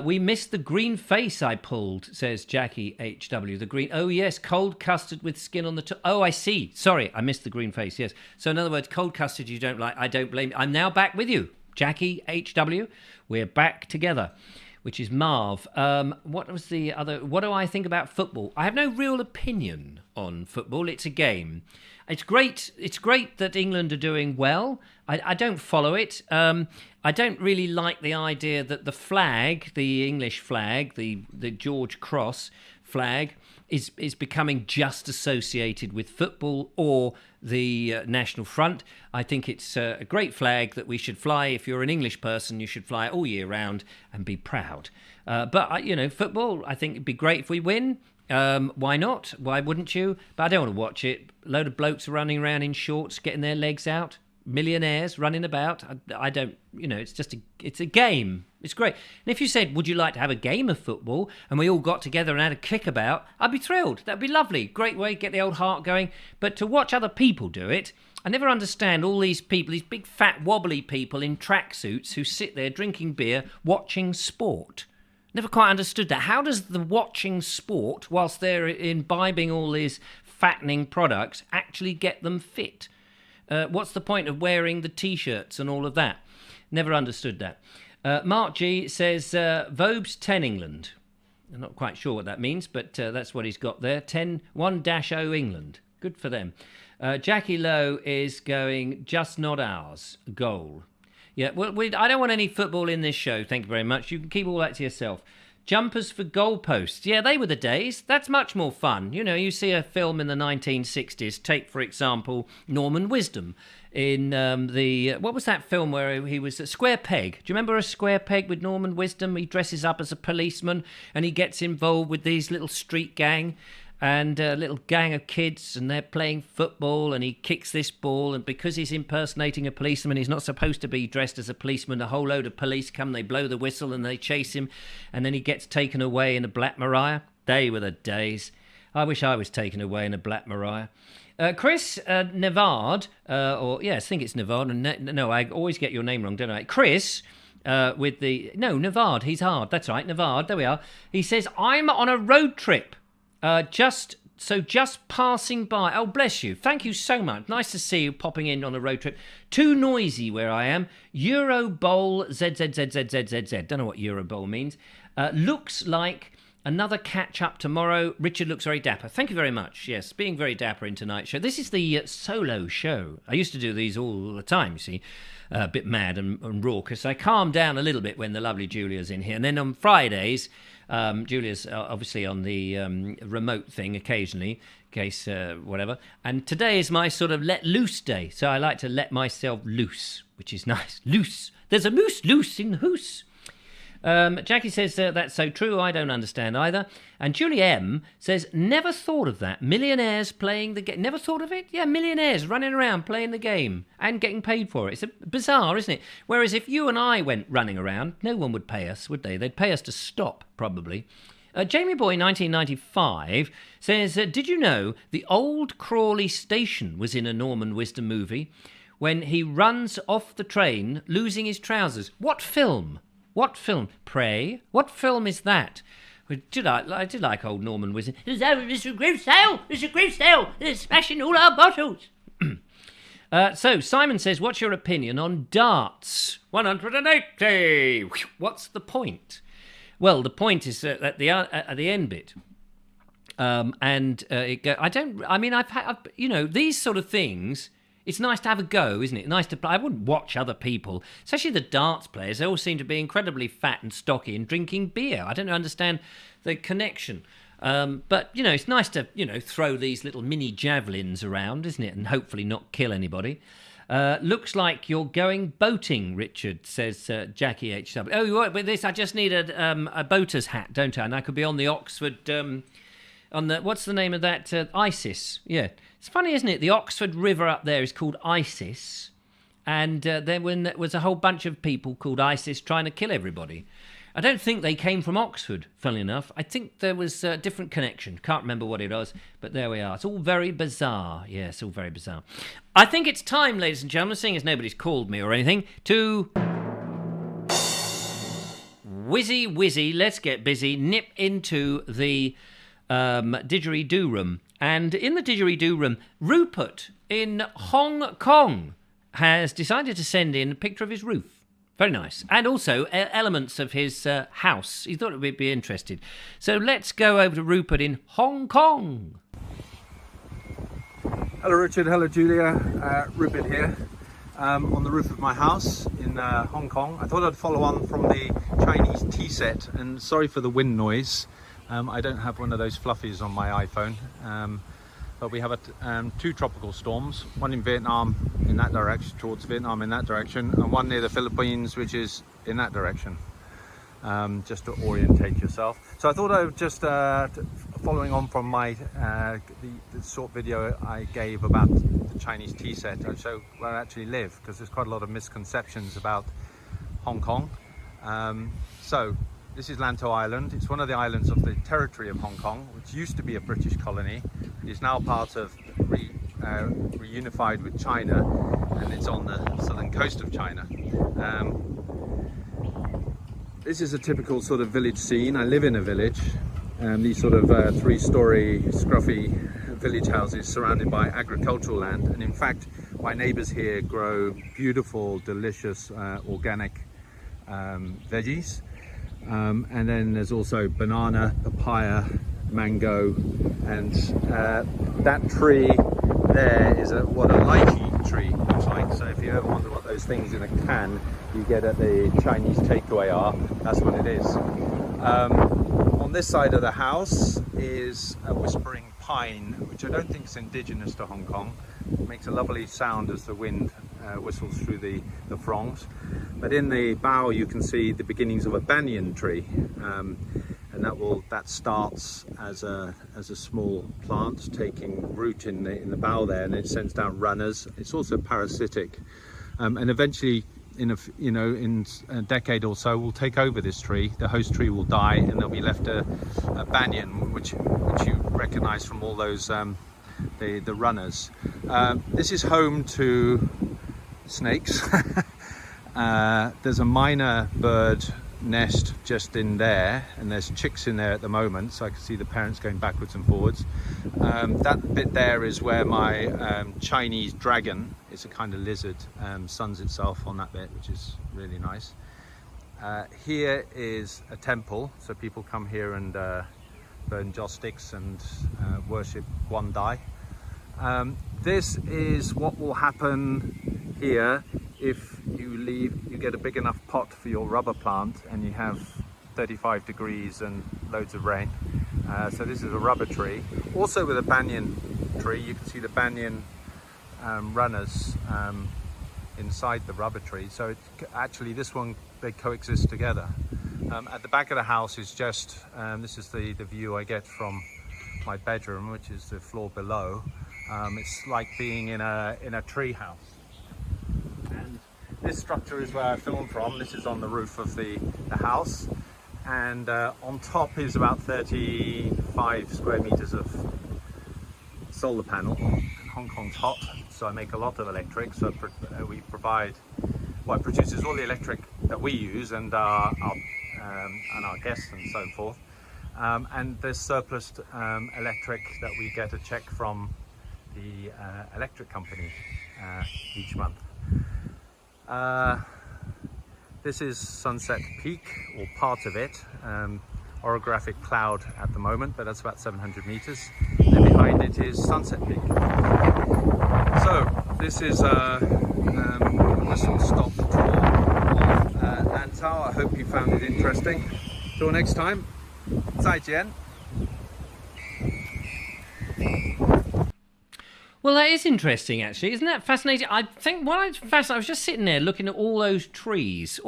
We missed the green face I pulled, says Jackie HW. The green, oh yes, cold custard with skin on the top. Oh, I see. Sorry, I missed the green face, yes. So in other words, cold custard you don't like, I don't blame you. I'm now back with you, Jackie HW. We're back together, which is Marv. What was the other? What do I think about football? I have no real opinion on football. It's a game. It's great. It's great that England are doing well. I don't follow it. I don't really like the idea that the flag, the English flag, the George Cross, flag is becoming just associated with football or the National Front. I think it's a great flag that we should fly. If you're an English person, you should fly it all year round and be proud. But, football, I think it'd be great if we win. Why not? Why wouldn't you? But I don't want to watch it. A load of blokes running around in shorts, getting their legs out. Millionaires running about. I don't, it's a game. It's great. And if you said, would you like to have a game of football, and we all got together and had a kickabout, I'd be thrilled. That'd be lovely. Great way to get the old heart going. But to watch other people do it, I never understand all these people, these big fat wobbly people in tracksuits who sit there drinking beer, watching sport. Never quite understood that. How does the watching sport, whilst they're imbibing all these fattening products, actually get them fit? What's the point of wearing the T-shirts and all of that? Never understood that. Mark G says, Vobes 10 England. I'm not quite sure what that means, but that's what he's got there. 1-0 England. Good for them. Jackie Lowe is going, just not ours. Goal. Yeah, well, I don't want any football in this show, thank you very much. You can keep all that to yourself. Jumpers for goalposts. Yeah, they were the days. That's much more fun. You see a film in the 1960s. Take, for example, Norman Wisdom in what was that film where he was a Square Peg? Do you remember a Square Peg with Norman Wisdom? He dresses up as a policeman and he gets involved with these little street gang and a little gang of kids, and they're playing football, and he kicks this ball, and because he's impersonating a policeman, he's not supposed to be dressed as a policeman. A whole load of police come, they blow the whistle, and they chase him, and then he gets taken away in a Black Maria. They were the days. I wish I was taken away in a Black Maria. Chris Nevard, I think it's Nevard. No, I always get your name wrong, don't I? Chris, Nevard, he's hard. That's right, Nevard, there we are. He says, I'm on a road trip. Just passing by. Oh, bless you. Thank you so much. Nice to see you popping in on a road trip. Too noisy where I am. Euro Bowl ZZZZZZZ. Don't know what Euro Bowl means. Looks like another catch up tomorrow. Richard looks very dapper. Thank you very much. Yes, being very dapper in tonight's show. This is the solo show. I used to do these all the time, you see. A bit mad and raucous. I calm down a little bit when the lovely Julia's in here. And then on Fridays, Julia's obviously on the remote thing occasionally, in case whatever. And today is my sort of let loose day. So I like to let myself loose, which is nice. Loose. There's a moose loose in the hoose. Jackie says, that's so true, I don't understand either. And Julie M says, never thought of that. Millionaires playing the game. Never thought of it? Yeah, millionaires running around playing the game and getting paid for it. It's bizarre, isn't it? Whereas if you and I went running around, no one would pay us, would they? They'd pay us to stop, probably. Jamie Boy, 1995, says, did you know the old Crawley station was in a Norman Wisdom movie when he runs off the train losing his trousers? What film? What film? Pray? What film is that? I did like old Norman Wisdom. It's a great sale! It's a great sale! They're smashing all our bottles! So, Simon says, what's your opinion on darts? 180! What's the point? Well, the point is at the end bit. These sort of things... It's nice to have a go, isn't it? Nice to play. I wouldn't watch other people, especially the darts players. They all seem to be incredibly fat and stocky and drinking beer. I don't understand the connection. But, it's nice to, throw these little mini javelins around, isn't it? And hopefully not kill anybody. Looks like you're going boating, Richard, says Jackie H.W. Oh, with this, I just need a boater's hat, don't I? And I could be on the Oxford... what's the name of that? ISIS. Yeah. It's funny, isn't it? The Oxford River up there is called ISIS. And there was a whole bunch of people called ISIS trying to kill everybody. I don't think they came from Oxford, funnily enough. I think there was a different connection. Can't remember what it was, but there we are. It's all very bizarre. Yeah, it's all very bizarre. I think it's time, ladies and gentlemen, seeing as nobody's called me or anything, to... Whizzy, let's get busy, nip into the... didgeridoo room. And in the didgeridoo room, Rupert in Hong Kong has decided to send in a picture of his roof. Very nice. And also elements of his house. He thought we'd be interested. So let's go over to Rupert in Hong Kong. Hello Richard, hello Julia, Rupert here. On the roof of my house in Hong Kong. I thought I'd follow on from the Chinese tea set, and sorry for the wind noise. I don't have one of those fluffies on my iPhone, but we have two tropical storms, one in Vietnam in that direction, towards Vietnam in that direction, and one near the Philippines, which is in that direction, just to orientate yourself. So I thought I would just, following on from my the short video I gave about the Chinese tea set, I'd show where I actually live, because there's quite a lot of misconceptions about Hong Kong. So this is Lantau Island. It's one of the islands of the territory of Hong Kong, which used to be a British colony. It is now part of, reunified with China, and it's on the southern coast of China. This is a typical sort of village scene. I live in a village. These sort of three-story scruffy village houses surrounded by agricultural land. And in fact, my neighbours here grow beautiful, delicious, organic veggies. And then there's also banana, papaya, mango, and that tree there is what a lychee tree looks like. So if you ever wonder what those things in a can you get at the Chinese takeaway are, that's what it is. On this side of the house is a whispering pine, which I don't think is indigenous to Hong Kong. It makes a lovely sound as the wind whistles through the fronds. But in the bough you can see the beginnings of a banyan tree, and that starts as a small plant taking root in the bough there, and it sends down runners. It's also parasitic, and eventually in a decade or so will take over this tree. The host tree will die, and there'll be left a banyan, which you recognize from all those the runners. This is home to snakes. There's a minor bird nest just in there, and there's chicks in there at the moment, so I can see the parents going backwards and forwards. That bit there is where my Chinese dragon, it's a kind of lizard, suns itself on that bit, which is really nice. Here is a temple, so people come here and burn joss sticks and worship Guandai. This is what will happen here if you get a big enough pot for your rubber plant and you have 35 degrees and loads of rain. So this is a rubber tree. Also with a banyan tree, you can see the banyan runners inside the rubber tree. So actually this one, they coexist together. At the back of the house is just, this is the view I get from my bedroom, which is the floor below. It's like being in a tree house. And this structure is where I film from. This is on the roof of the house, and on top is about 35 square meters of solar panel. Hong Kong's hot, so I make a lot of electric, so we provide, well, it produces all the electric that we use and our guests and so forth. And there's surplus electric that we get a check from the electric company each month. This is Sunset Peak, or part of it. Orographic cloud at the moment, but that's about 700 meters. And behind it is Sunset Peak. So this is a whistle-stop tour of Lantau. I hope you found it interesting. Till next time, 再见. Well, that is interesting, actually. Isn't that fascinating? I think I was just sitting there looking at all those trees,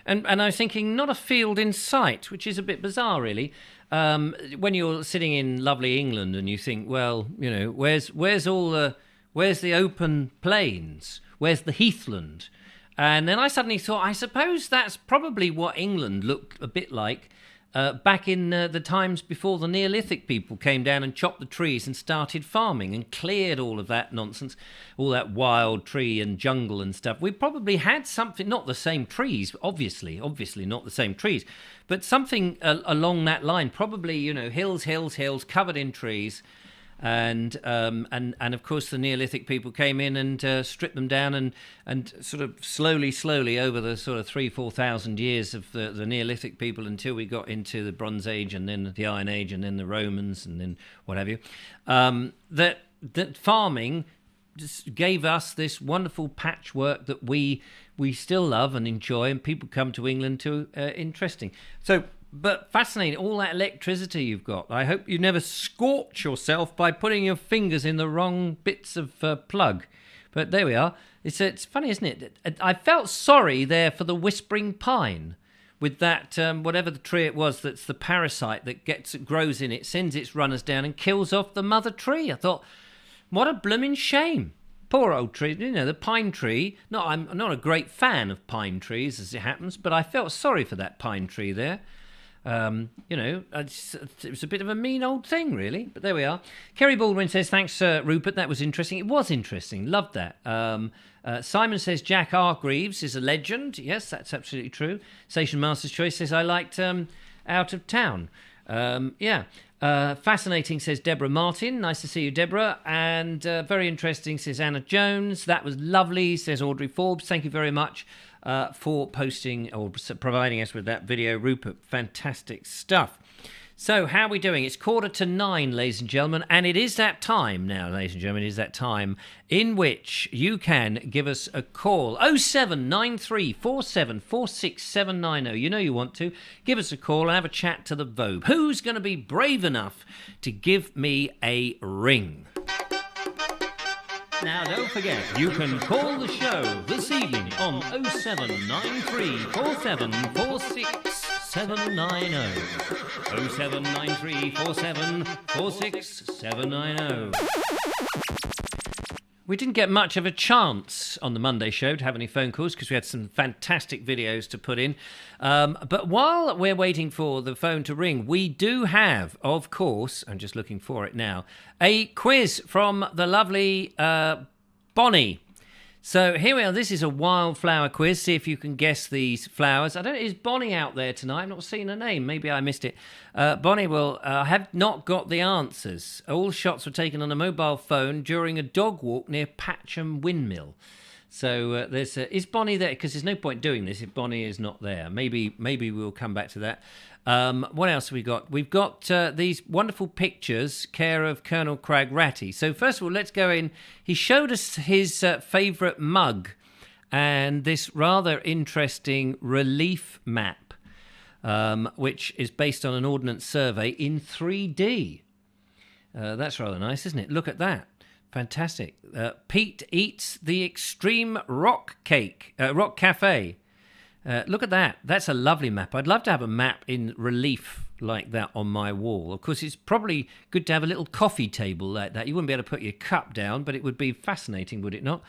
and I was thinking, not a field in sight, which is a bit bizarre, really. When you're sitting in lovely England and you think, well, where's the open plains? Where's the heathland? And then I suddenly thought, I suppose that's probably what England looked a bit like back in the times before the Neolithic people came down and chopped the trees and started farming and cleared all of that nonsense, all that wild tree and jungle and stuff. We probably had something, not the same trees, obviously not the same trees, but something along that line. Probably, hills, covered in trees. And of course the Neolithic people came in and stripped them down and sort of slowly over the sort of 3,000-4,000 years of the Neolithic people until we got into the Bronze Age and then the Iron Age and then the Romans and then what have you, that farming just gave us this wonderful patchwork that we still love and enjoy, and people come to England to interesting. So But fascinating, all that electricity you've got. I hope you never scorch yourself by putting your fingers in the wrong bits of plug. But there we are. It's funny, isn't it? I felt sorry there for the whispering pine with that, whatever the tree it was, that's the parasite that grows in it, sends its runners down and kills off the mother tree. I thought, what a blooming shame. Poor old tree, the pine tree. No, I'm not a great fan of pine trees, as it happens, but I felt sorry for that pine tree there. It was a bit of a mean old thing, really. But there we are. Kerry Baldwin says, thanks, Rupert. That was interesting. It was interesting. Loved that. Simon says, Jack Hargreaves is a legend. Yes, that's absolutely true. Station Master's Choice says, I liked Out of Town. Fascinating, says Deborah Martin. Nice to see you, Deborah. And very interesting, says Anna Jones. That was lovely, says Audrey Forbes. Thank you very much for posting or providing us with that video, Rupert. Fantastic stuff. So, how are we doing? It's 9:15, ladies and gentlemen, and it is that time now, ladies and gentlemen, it is that time in which you can give us a call. 0793 4746 790. You know you want to. Give us a call and have a chat to the Vobe. Who's going to be brave enough to give me a ring? Now, don't forget, you can call the show this evening on 0793 4746 790. 0793 4746 790. We didn't get much of a chance on the Monday show to have any phone calls because we had some fantastic videos to put in. But while we're waiting for the phone to ring, we do have, of course, I'm just looking for it now, a quiz from the lovely Bonnie. So here we are. This is a wildflower quiz. See if you can guess these flowers. I don't know. Is Bonnie out there tonight? I've not seen her name. Maybe I missed it. Bonnie will have not got the answers. All shots were taken on a mobile phone during a dog walk near Patcham Windmill. So there's is Bonnie there? Because there's no point doing this if Bonnie is not there. Maybe we'll come back to that. What else have we got? We've got these wonderful pictures, care of Colonel Crag Ratty. So first of all, let's go in. He showed us his favourite mug and this rather interesting relief map, which is based on an ordnance survey in 3D. That's rather nice, isn't it? Look at that. Fantastic. Pete eats the Extreme Rock Cafe. Look at that. That's a lovely map. I'd love to have a map in relief like that on my wall. Of course, it's probably good to have a little coffee table like that. You wouldn't be able to put your cup down, but it would be fascinating, would it not?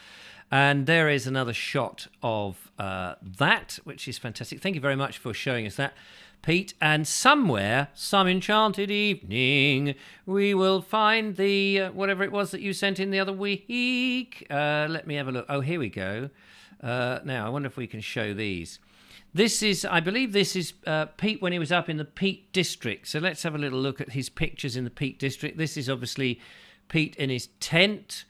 And there is another shot of that, which is fantastic. Thank you very much for showing us that, Pete. And somewhere, some enchanted evening, we will find the whatever it was that you sent in the other week. Let me have a look. Oh, here we go. Now, I wonder if we can show these. I believe this is Pete when he was up in the Peak District. So let's have a little look at his pictures in the Peak District. This is obviously Pete in his tent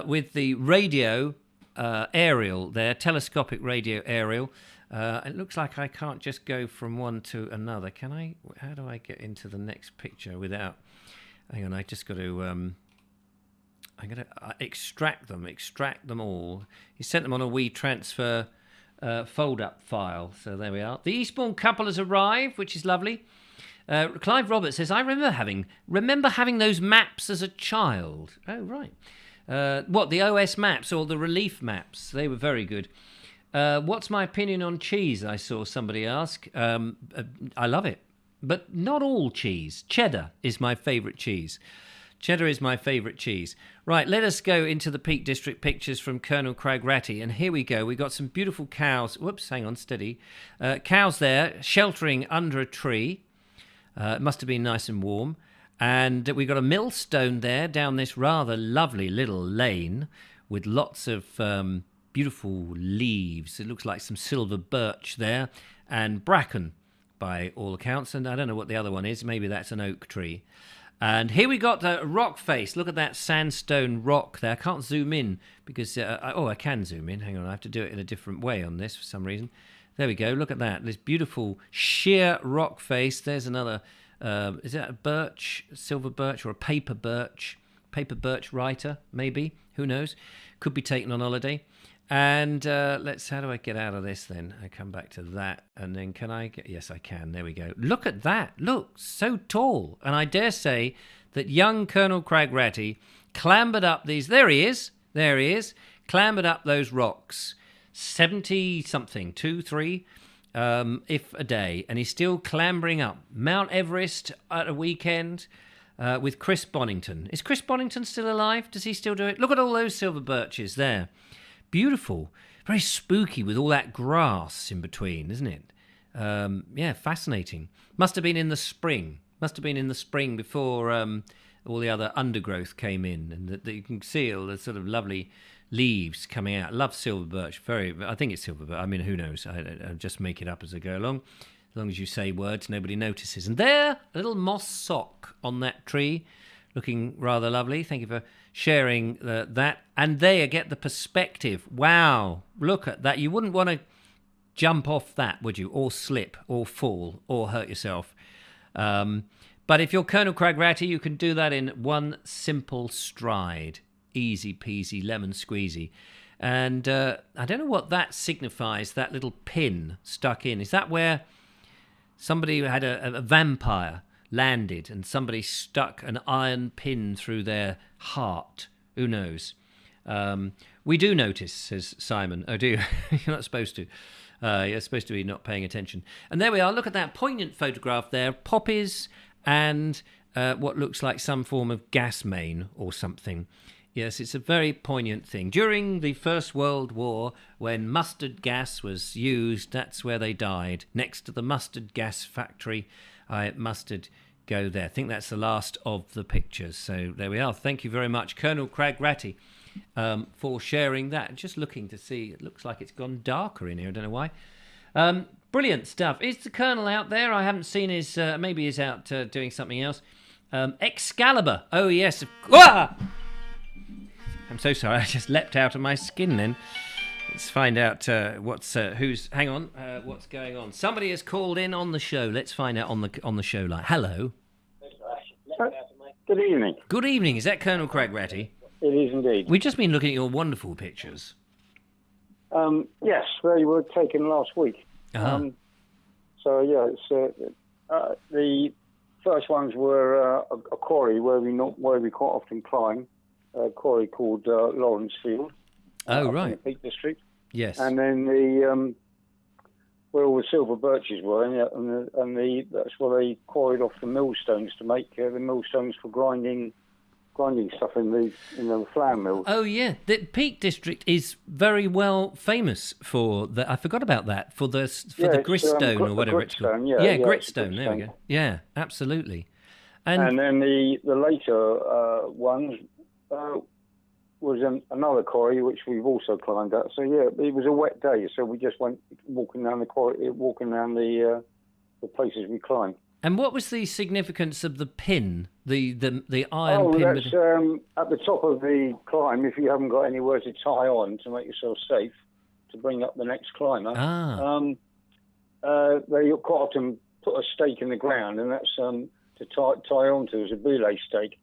with the radio aerial there, telescopic radio aerial. It looks like I can't just go from one to another. Can I? How do I get into the next picture without... Hang on, I just got to... I'm going to extract them all. He sent them on a WeTransfer fold-up file. So there we are. The Eastbourne couple has arrived, which is lovely. Clive Roberts says, I remember having those maps as a child. Oh, right. What, the OS maps or the relief maps? They were very good. What's my opinion on cheese, I saw somebody ask. I love it. But not all cheese. Cheddar is my favourite cheese. Cheddar is my favourite cheese. Right, let us go into the Peak District pictures from Colonel Crag Ratty. And here we go. We've got some beautiful cows. Whoops, hang on, steady. Cows there, sheltering under a tree. It must have been nice and warm. And we've got a millstone there down this rather lovely little lane with lots of beautiful leaves. It looks like some silver birch there. And bracken, by all accounts. And I don't know what the other one is. Maybe that's an oak tree. And here we got a rock face. Look at that sandstone rock there. I can't zoom in because... I can zoom in. Hang on, I have to do it in a different way on this for some reason. There we go. Look at that. This beautiful sheer rock face. There's another... is that a birch, silver birch, or a paper birch? Paper birch writer, maybe. Who knows? Could be taken on holiday. And how do I get out of this then? I come back to that, and then yes, I can. There we go. Look at that. Look, so tall. And I dare say that young Colonel Cragratty clambered up these. There he is. Clambered up those rocks. 70-something, 2, 3, if a day. And he's still clambering up. Mount Everest at a weekend with Chris Bonington. Is Chris Bonington still alive? Does he still do it? Look at all those silver birches there. Beautiful, very spooky with all that grass in between, isn't it? Fascinating. Must have been in the spring. Before all the other undergrowth came in, and that you can see all the sort of lovely leaves coming out. Love silver birch. I think it's silver birch. I mean, who knows? I'll just make it up as I go along. As long as you say words, nobody notices. And there, a little moss sock on that tree, looking rather lovely. Thank you for sharing that. And there, get the perspective. Wow, look at that. You wouldn't want to jump off that, would you? Or slip, or fall, or hurt yourself. But if you're Colonel Cragratty, you can do that in one simple stride. Easy peasy, lemon squeezy. And I don't know what that signifies, that little pin stuck in. Is that where somebody had a vampire landed and somebody stuck an iron pin through their heart? Who knows? We do notice, says Simon. Oh, do you? You're not supposed to. You're supposed to be not paying attention. And there we are. Look at that poignant photograph there. Poppies and what looks like some form of gas main or something. Yes, it's a very poignant thing. During the First World War, when mustard gas was used, that's where they died. Next to the mustard gas factory, I mustard go there. I think that's the last of the pictures. So there we are. Thank you very much, Colonel Cragratty, for sharing that. Just looking to see, it looks like it's gone darker in here. I don't know why. Brilliant stuff. Is the Colonel out there? I haven't seen his... maybe he's out doing something else. Excalibur. Oh, yes. Ah! I'm so sorry. I just leapt out of my skin then. Let's find out what's going on. Somebody has called in on the show. Let's find out on the show line. Hello. Good evening. Good evening. Is that Colonel Cragratty? It is indeed. We've just been looking at your wonderful pictures. Yes, they were taken last week. Uh-huh. The first ones were a quarry where we quite often climb. A quarry called Lawrence Field. Oh, up right. in the Peak District. Yes. And then where all the silver birches were, and that's where they quarried off the millstones to make the millstones for grinding stuff in the flour mill. Oh, yeah. The Peak District is very well famous for the... I forgot about that. For the griststone or whatever it's called. Yeah, gritstone. There we go. Yeah, absolutely. And then the later ones was another quarry which we've also climbed at. So yeah, it was a wet day, so we just went walking around the places we climbed. And what was the significance of the pin, the iron pin? Oh, that's at the top of the climb. If you haven't got anywhere to tie on to make yourself safe to bring up the next climber, they quite often put a stake in the ground, and that's to tie onto as a belay stake.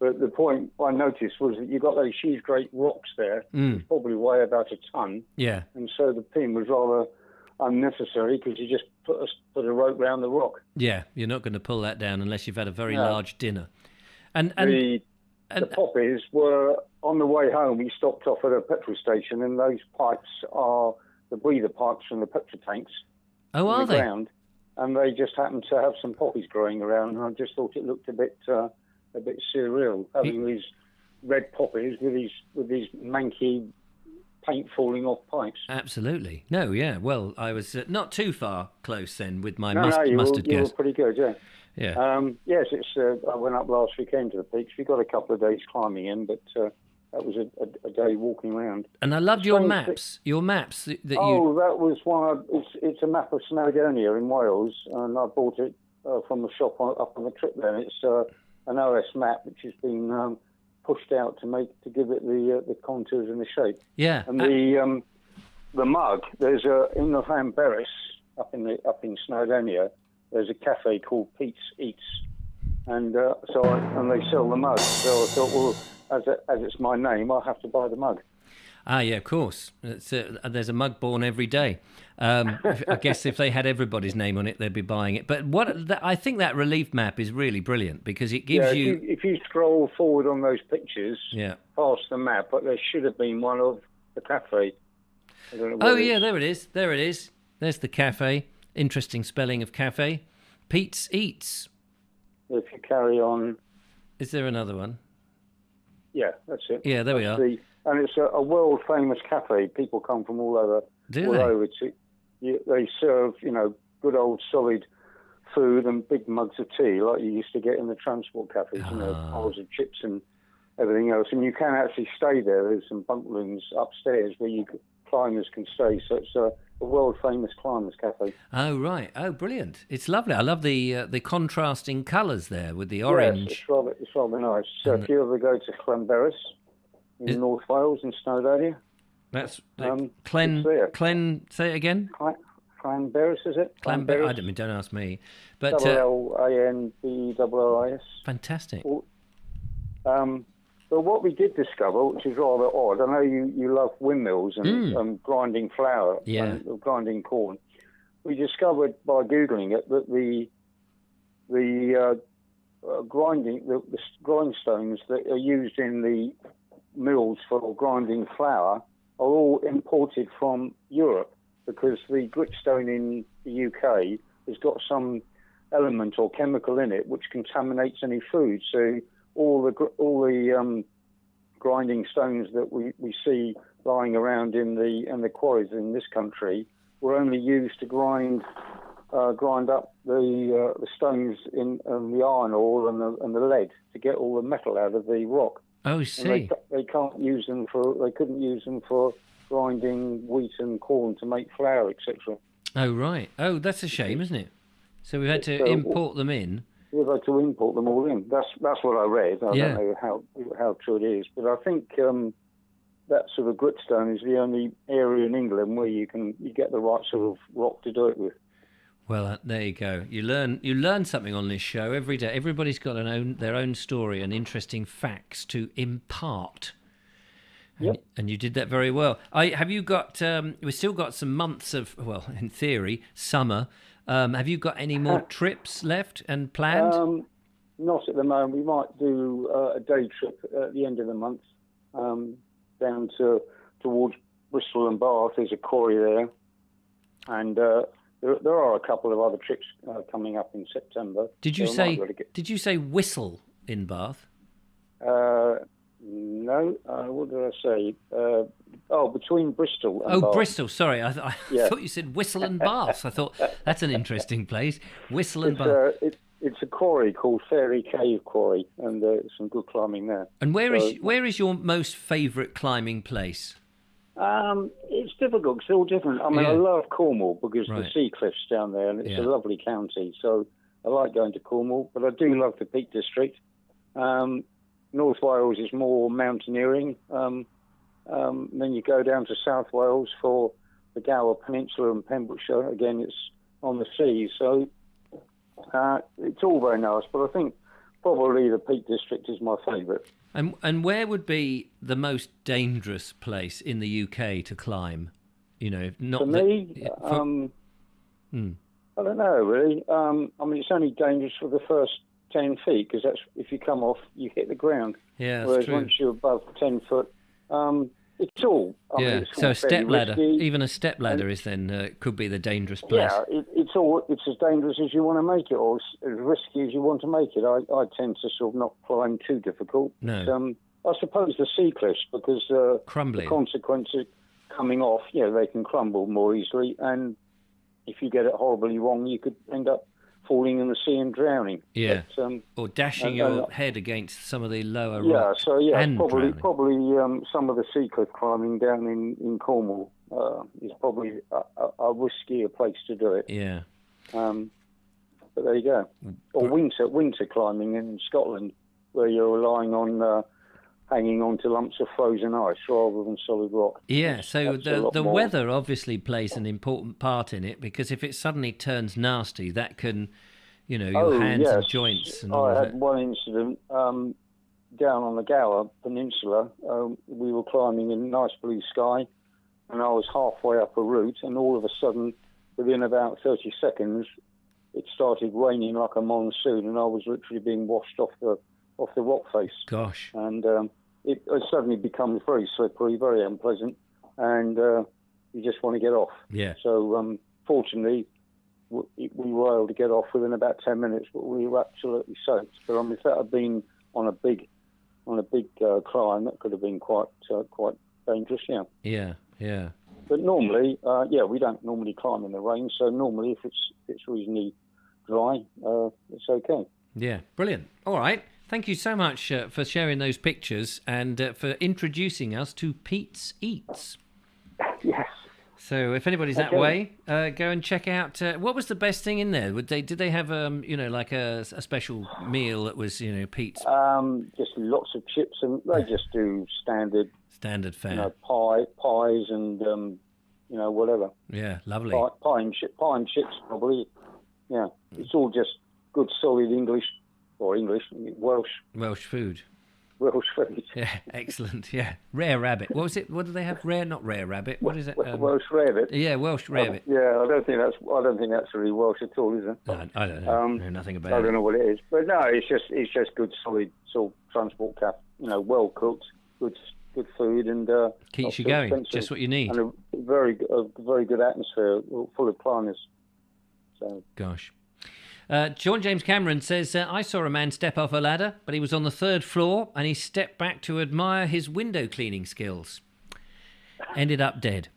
But the point I noticed was that you got those huge, great rocks there, which probably weigh about a ton. Yeah. And so the pin was rather unnecessary because you just put a rope round the rock. Yeah, you're not going to pull that down unless you've had a very large dinner. And the poppies were on the way home. We stopped off at a petrol station, and those pipes are the breather pipes from the petrol tanks. Oh, are they? Ground, and they just happened to have some poppies growing around, and I just thought it looked a bit surreal, having these red poppies with these manky paint falling off pipes. Absolutely. No, yeah. Well, I was not too far close then with my mustard gas. You were pretty good, yeah. Yeah. Yes, I went up last weekend to the peaks. We got a couple of days climbing in, but that was a day walking around. And I loved your maps. Your maps that you... Oh, that was one. It's a map of Snowdonia in Wales, and I bought it from the shop up on the trip there. It's an OS map which has been pushed out to give it the contours and the shape. Yeah. And the mug, there's in the Llanberis up in Snowdonia, there's a cafe called Pete's Eats, and they sell the mug. So I thought, well, as it's my name, I'll have to buy the mug. Ah, yeah, of course. There's a mug born every day. I guess if they had everybody's name on it, they'd be buying it. But I think that relief map is really brilliant because it gives you... If you scroll forward on those pictures, Yeah. past the map, but there should have been one of the cafe. I don't know Oh, whether yeah, it's- there it is. There it is. There's the cafe. Interesting spelling of cafe. Pete's Eats. If you carry on, Is there another one? yeah, that's it. Yeah, there we That's are. And it's a world famous cafe. People come from all over. Do all they? over they serve, good old solid food and big mugs of tea like you used to get in the transport cafes, bowls of chips and everything else. And you can actually stay there. There's some bunk rooms upstairs where climbers can stay. So it's a world famous climbers cafe. Oh, right. Oh, brilliant. It's lovely. I love the contrasting colours there with the orange. Yes, it's rather nice. So if you ever go to Llanberis in North Wales in Snowdonia, That's it's Clen. there. Clen. Say it again. Llanberis, is it? Clanberis. Don't ask me. But Lanbebis. fantastic. But what we did discover, which is rather odd, I know you love windmills and grinding flour and grinding corn. We discovered by Googling it that the grindstones that are used in the mills for grinding flour are all imported from Europe because the gritstone in the UK has got some element or chemical in it which contaminates any food. So all the grinding stones that we see lying around in the quarries in this country were only used to grind up the stones in the iron ore and the lead to get all the metal out of the rock. Oh, And see. they couldn't use them for grinding wheat and corn to make flour, etc. Oh, right. Oh, that's a shame, isn't it? So we've had to import them in. We've had to import them all in. That's what I read. I don't know how true it is, but I think that sort of gritstone is the only area in England where you get the right sort of rock to do it with. Well, there you go. You learn something on this show every day. Everybody's got their own story and interesting facts to impart. Yep. And you did that very well. Have you got? We've still got some months of, well, in theory, summer. Have you got any more trips left and planned? Not at the moment. We might do a day trip at the end of the month down towards Bristol and Bath. There's a quarry there, and there are a couple of other trips coming up in September. Did you say Whistle in Bath? No. What did I say? Between Bristol and Bath. Bristol. Sorry, I thought you said Whistle and Bath. I thought that's an interesting place. Whistle and Bath. It's a quarry called Fairy Cave Quarry, and there's some good climbing there. And where is your most favourite climbing place? It's difficult 'cause they're all different. I mean, I love Cornwall because the sea cliffs down there, and it's a lovely county. So I like going to Cornwall, but I do love the Peak District. North Wales is more mountaineering. Then you go down to South Wales for the Gower Peninsula and Pembrokeshire. Again, it's on the sea, so it's all very nice. But I think probably the Peak District is my favourite. And where would be the most dangerous place in the UK to climb? Not for me. I don't know really. I mean, it's only dangerous for the first 10 feet because that's if you come off, you hit the ground. Yeah, that's Whereas true. once you're above 10 foot, it's all. I mean, it's so all a step fairly ladder, risky. even a step ladder, is then could be the dangerous place. Yeah, it's as dangerous as you want to make it, or as risky as you want to make it. I tend to sort of not climb too difficult. No. But, I suppose the sea cliffs, because Crumbly. the consequence of coming off, they can crumble more easily, and if you get it horribly wrong, you could end up falling in the sea and drowning. Yeah. But, or dashing your head against some of the lower yeah, rocks. so yeah, and probably drowning. some of the sea cliff climbing down in Cornwall is probably a riskier place to do it. Yeah. But there you go. Or winter climbing in Scotland, where you're relying on hanging on to lumps of frozen ice rather than solid rock. Yeah, so That's a lot the more. weather obviously plays an important part in it, because if it suddenly turns nasty, that can, your hands and joints and all I of had that. one incident down on the Gower Peninsula. We were climbing in nice blue sky, and I was halfway up a route, and all of a sudden, within about 30 seconds, it started raining like a monsoon, and I was literally being washed off the rock face. Gosh. And it suddenly becomes very slippery, very unpleasant, and you just want to get off. Yeah. So fortunately, we were able to get off within about 10 minutes, but we were absolutely soaked. But if that had been on a big climb, that could have been quite dangerous. Yeah. Yeah. Yeah. But normally, we don't normally climb in the rain. So normally, if it's reasonably dry, it's okay. Yeah. Brilliant. All right. Thank you so much for sharing those pictures and for introducing us to Pete's Eats. Yes. So if anybody's that way, go and check out. What was the best thing in there? Did they have like a special meal that was Pete's? Just lots of chips, and they just do standard fare. Pies and whatever. Yeah, lovely. Pie and chips probably. Yeah, it's all just good solid Welsh food. Welsh food. Yeah, excellent. Yeah, rare rabbit. What was it? What do they have? Not rare rabbit. What is it? Welsh rabbit. Yeah, Welsh rabbit. I don't think that's really Welsh at all, is it? I don't know. I know nothing about it. I don't know what it is, but no, it's just good solid transport cap. Well cooked, good food, and keeps you going. Expensive. Just what you need. And a very good atmosphere, full of climbers. So. Gosh. Sean James Cameron says, I saw a man step off a ladder, but he was on the 3rd floor and he stepped back to admire his window cleaning skills. Ended up dead.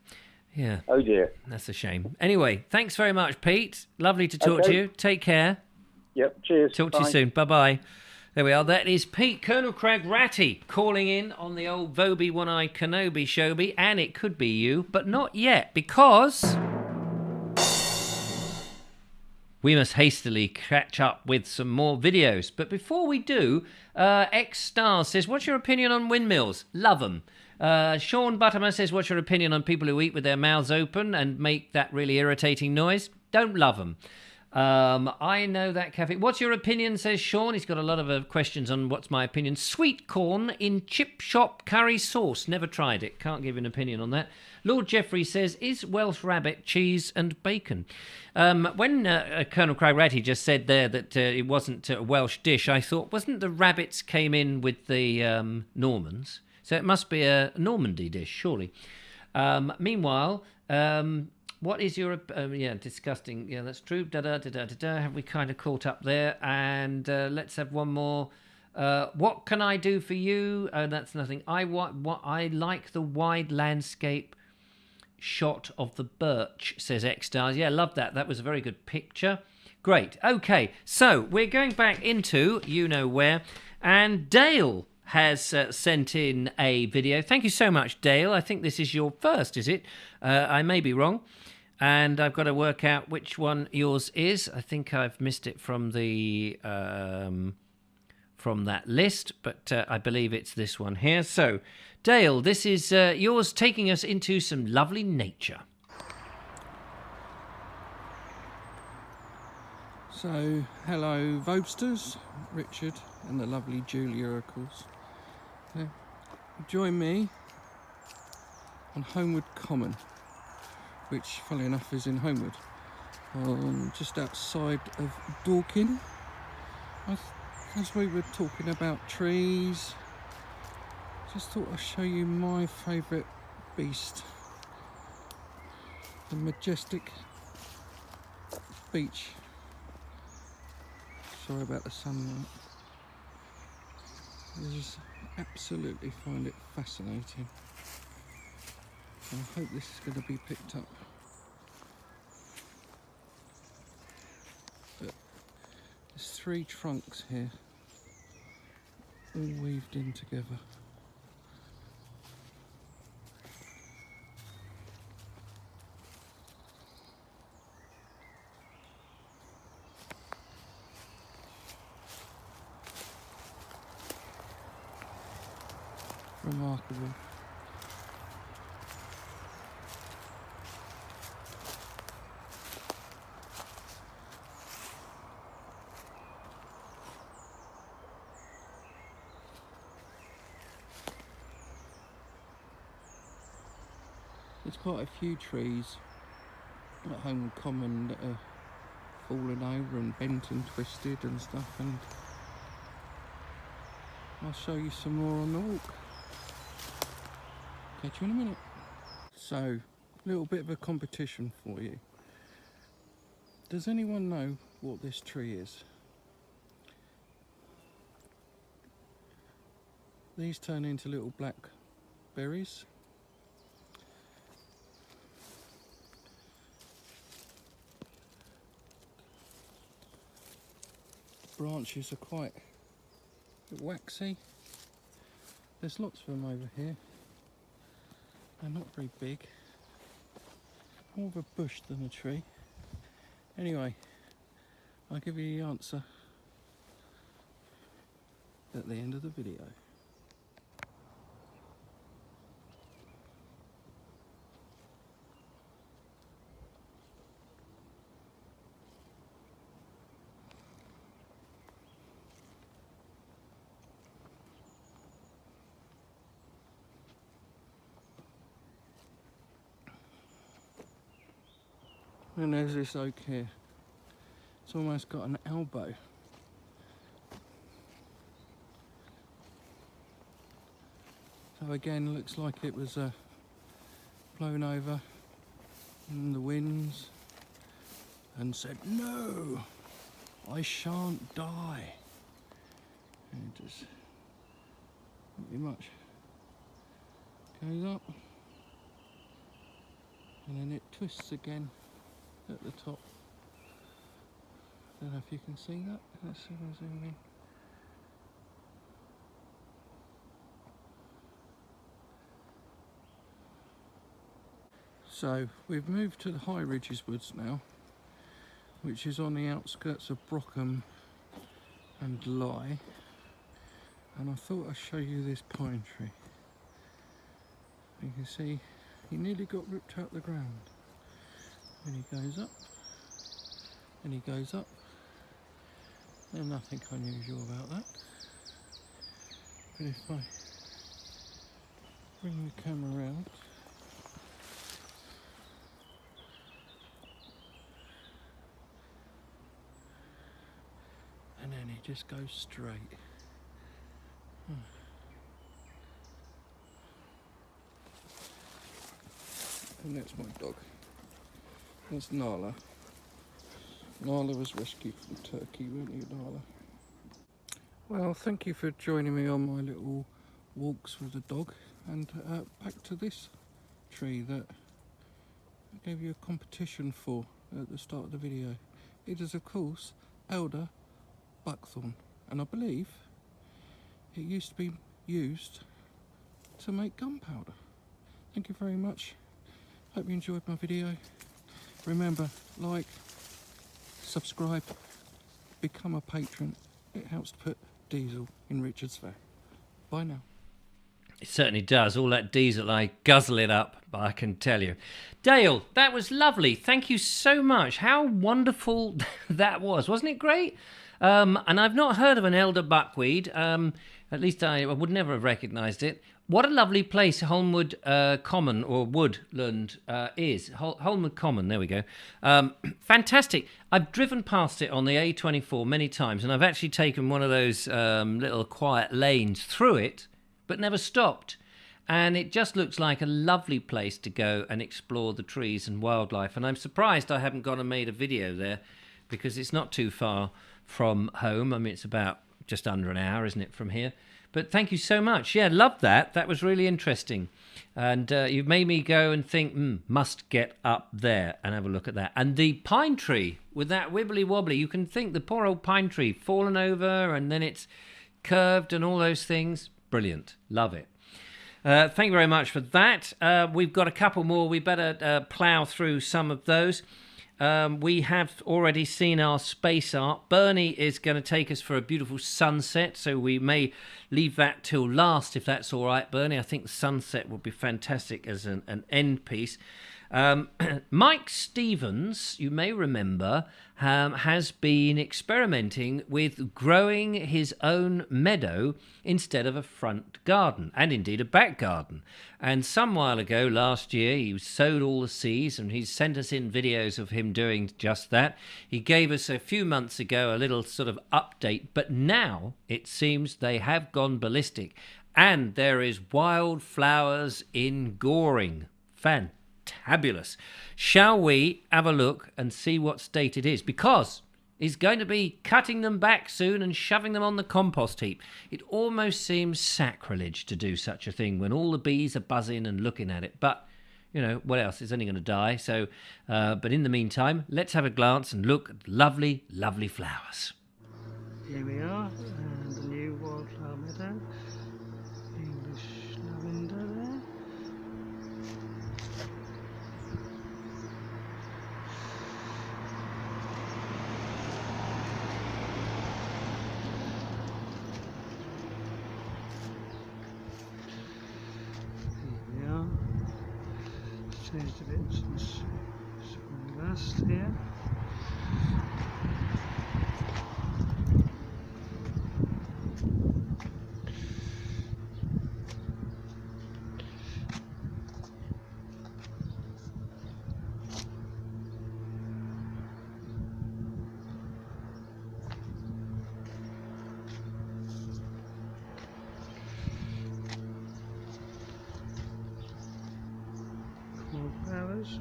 Yeah. Oh, dear. That's a shame. Anyway, thanks very much, Pete. Lovely to talk to you. Take care. Yep, cheers. Talk to you soon. Bye-bye. There we are. That is Pete, Colonel Craig Ratty, calling in on the old Vobes One-Eyed Kenobi Showbie, and it could be you, but not yet, because we must hastily catch up with some more videos. But before we do, X-Stars says, what's your opinion on windmills? Love them. Sean Butterman says, what's your opinion on people who eat with their mouths open and make that really irritating noise? Don't love them. I know that cafe. What's your opinion, says Sean. He's got a lot of questions on what's my opinion. Sweet corn in chip shop curry sauce. Never tried it. Can't give an opinion on that. Lord Jeffrey says, is Welsh rabbit cheese and bacon? When Colonel Craig Ratty just said there that it wasn't a Welsh dish, I thought, wasn't the rabbits came in with the Normans? So it must be a Normandy dish, surely. Meanwhile, what is your... disgusting. Yeah, that's true. Have we kind of caught up there? And let's have one more. What can I do for you? That's nothing. I like the wide landscape shot of the birch, says X-Stars. Yeah, love that. That was a very good picture. Great. Okay, so we're going back into you-know-where. And Dale has sent in a video. Thank you so much, Dale. I think this is your first, is it? I may be wrong. And I've got to work out which one yours is. I think I've missed it from the from that list, but I believe it's this one here. So, Dale, this is yours, taking us into some lovely nature. So, hello, Vobesters, Richard and the lovely Julia, of course. Join me on Homewood Common, which, funnily enough, is in Homewood, just outside of Dorking. As we were talking about trees, just thought I'd show you my favourite beast, the majestic beech. Sorry about the sunlight. I just absolutely find it fascinating. I hope this is going to be picked up. But there's 3 trunks here, all weaved in together. Remarkable. quite a few trees at Homewood Common that are fallen over and bent and twisted and stuff, and I'll show you some more on the walk. Catch you in a minute. So, a little bit of a competition for you. Does anyone know what this tree is? These turn into little black berries. The branches are quite waxy. There's lots of them over here. They're not very big. More of a bush than a tree. Anyway, I'll give you the answer at the end of the video. And there's this oak here. It's almost got an elbow. So again, looks like it was blown over in the winds and said, "No, I shan't die." And it just pretty much goes up and then it twists again at the top. Don't know if you can see that. Let's see if I zoom in. So we've moved to the High Ridges Woods now, which is on the outskirts of Brockham and Lye, and I thought I'd show you this pine tree. You can see he nearly got ripped out the ground. And he goes up, and he goes up. There's nothing unusual about that. But if I bring the camera around, and then he just goes straight. And that's my dog. That's Nala. Nala was rescued from Turkey, weren't you, Nala? Well, thank you for joining me on my little walks with the dog. And back to this tree that I gave you a competition for at the start of the video. It is, of course, elder buckthorn. And I believe it used to be used to make gunpowder. Thank you very much. Hope you enjoyed my video. Remember, like, subscribe, become a patron. It helps to put diesel in Richard's van. Bye now. It certainly does. All that diesel, I guzzle it up, but I can tell you. Dale, that was lovely. Thank you so much. How wonderful that was. Wasn't it great? And I've not heard of an elder buckweed. At least I would never have recognised it. What a lovely place Holmwood Common, or Woodland, is. Holmwood Common, there we go. Fantastic. I've driven past it on the A24 many times, and I've actually taken one of those little quiet lanes through it, but never stopped. And it just looks like a lovely place to go and explore the trees and wildlife. And I'm surprised I haven't gone and made a video there, because it's not too far from home. I mean, it's about just under an hour, isn't it, from here? But thank you so much. Yeah, loved that. That was really interesting. And you've made me go and think, must get up there and have a look at that. And the pine tree with that wibbly wobbly, you can think the poor old pine tree fallen over and then it's curved and all those things. Brilliant. Love it. Thank you very much for that. We've got a couple more. We better plough through some of those. We have already seen our space art. Bernie is going to take us for a beautiful sunset, so we may leave that till last, if that's all right, Bernie. I think the sunset would be fantastic as an end piece. Mike Stevens, you may remember, has been experimenting with growing his own meadow instead of a front garden, and indeed a back garden. And some while ago, last year, he sowed all the seeds, and he's sent us in videos of him doing just that. He gave us a few months ago a little sort of update, but now it seems they have gone ballistic, and there is wildflowers in Goring. Fantabulous. Shall we have a look and see what state it is? Because he's going to be cutting them back soon and shoving them on the compost heap. It almost seems sacrilege to do such a thing when all the bees are buzzing and looking at it. But, you know, what else? It's only going to die. So, but in the meantime, let's have a glance and look at lovely, lovely flowers. Here we are, and the new wildflower meadow. English lavender there. Here we are. Changed a bit since we last here. Flowers.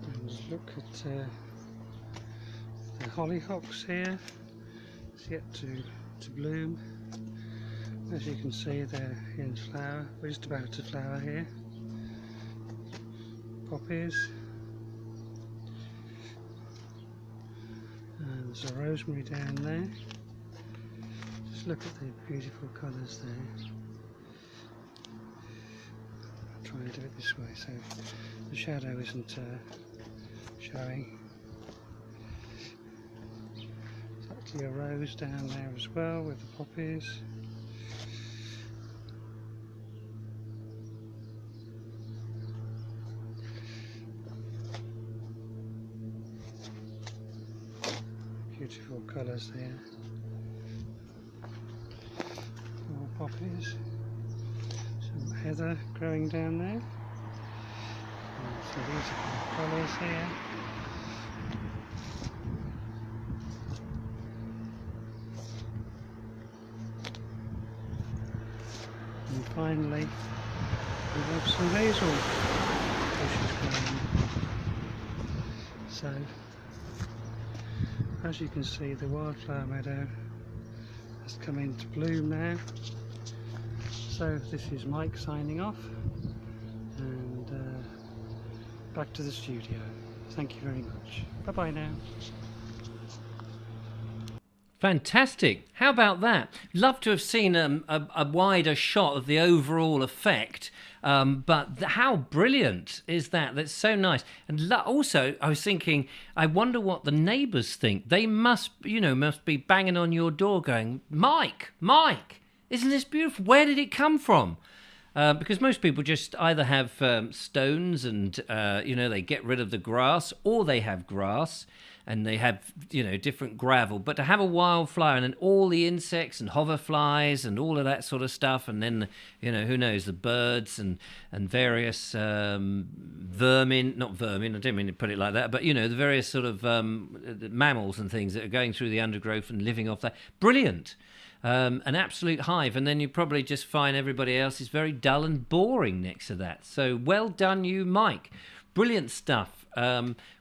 And look at the hollyhocks here. It's yet to bloom. As you can see, they're in flower. We're just about to flower here. Poppies. And there's a rosemary down there. Just look at the beautiful colours there. Trying to do it this way so the shadow isn't showing. There's actually a rose down there as well with the poppies. Beautiful colours there. More poppies. Heather growing down there. And some beautiful colours here. And finally, we have some hazel bushes growing. So, as you can see, the wildflower meadow has come into bloom now. So this is Mike signing off, and back to the studio. Thank you very much. Bye bye now. Fantastic. How about that? Love to have seen a wider shot of the overall effect. But how brilliant is that? That's so nice. And also, I was thinking, I wonder what the neighbours think. They must be banging on your door going, Mike, isn't this beautiful? Where did it come from? Because most people just either have stones and, they get rid of the grass, or they have grass and they have, different gravel. But to have a wildflower and then all the insects and hoverflies and all of that sort of stuff, and then, who knows, the birds and various vermin, not vermin, I didn't mean to put it like that, but, the various sort of mammals and things that are going through the undergrowth and living off that. Brilliant. An absolute hive, and then you probably just find everybody else is very dull and boring next to that. So well done you, Mike. Brilliant stuff.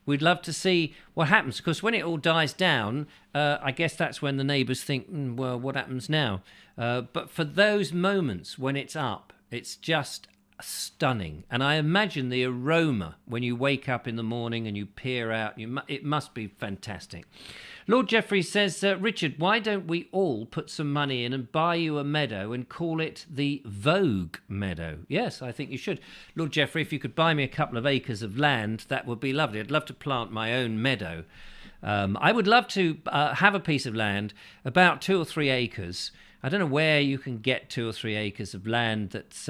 We'd love to see what happens, because when it all dies down, I guess that's when the neighbours think, well, what happens now? But for those moments when it's up, it's just stunning. And I imagine the aroma when you wake up in the morning and you peer out, it must be fantastic. Lord Jeffrey says, Richard, why don't we all put some money in and buy you a meadow and call it the Vogue Meadow? Yes, I think you should. Lord Jeffrey, if you could buy me a couple of acres of land, that would be lovely. I'd love to plant my own meadow. I would love to have a piece of land, about 2 or 3 acres, I don't know where you can get 2 or 3 acres of land that's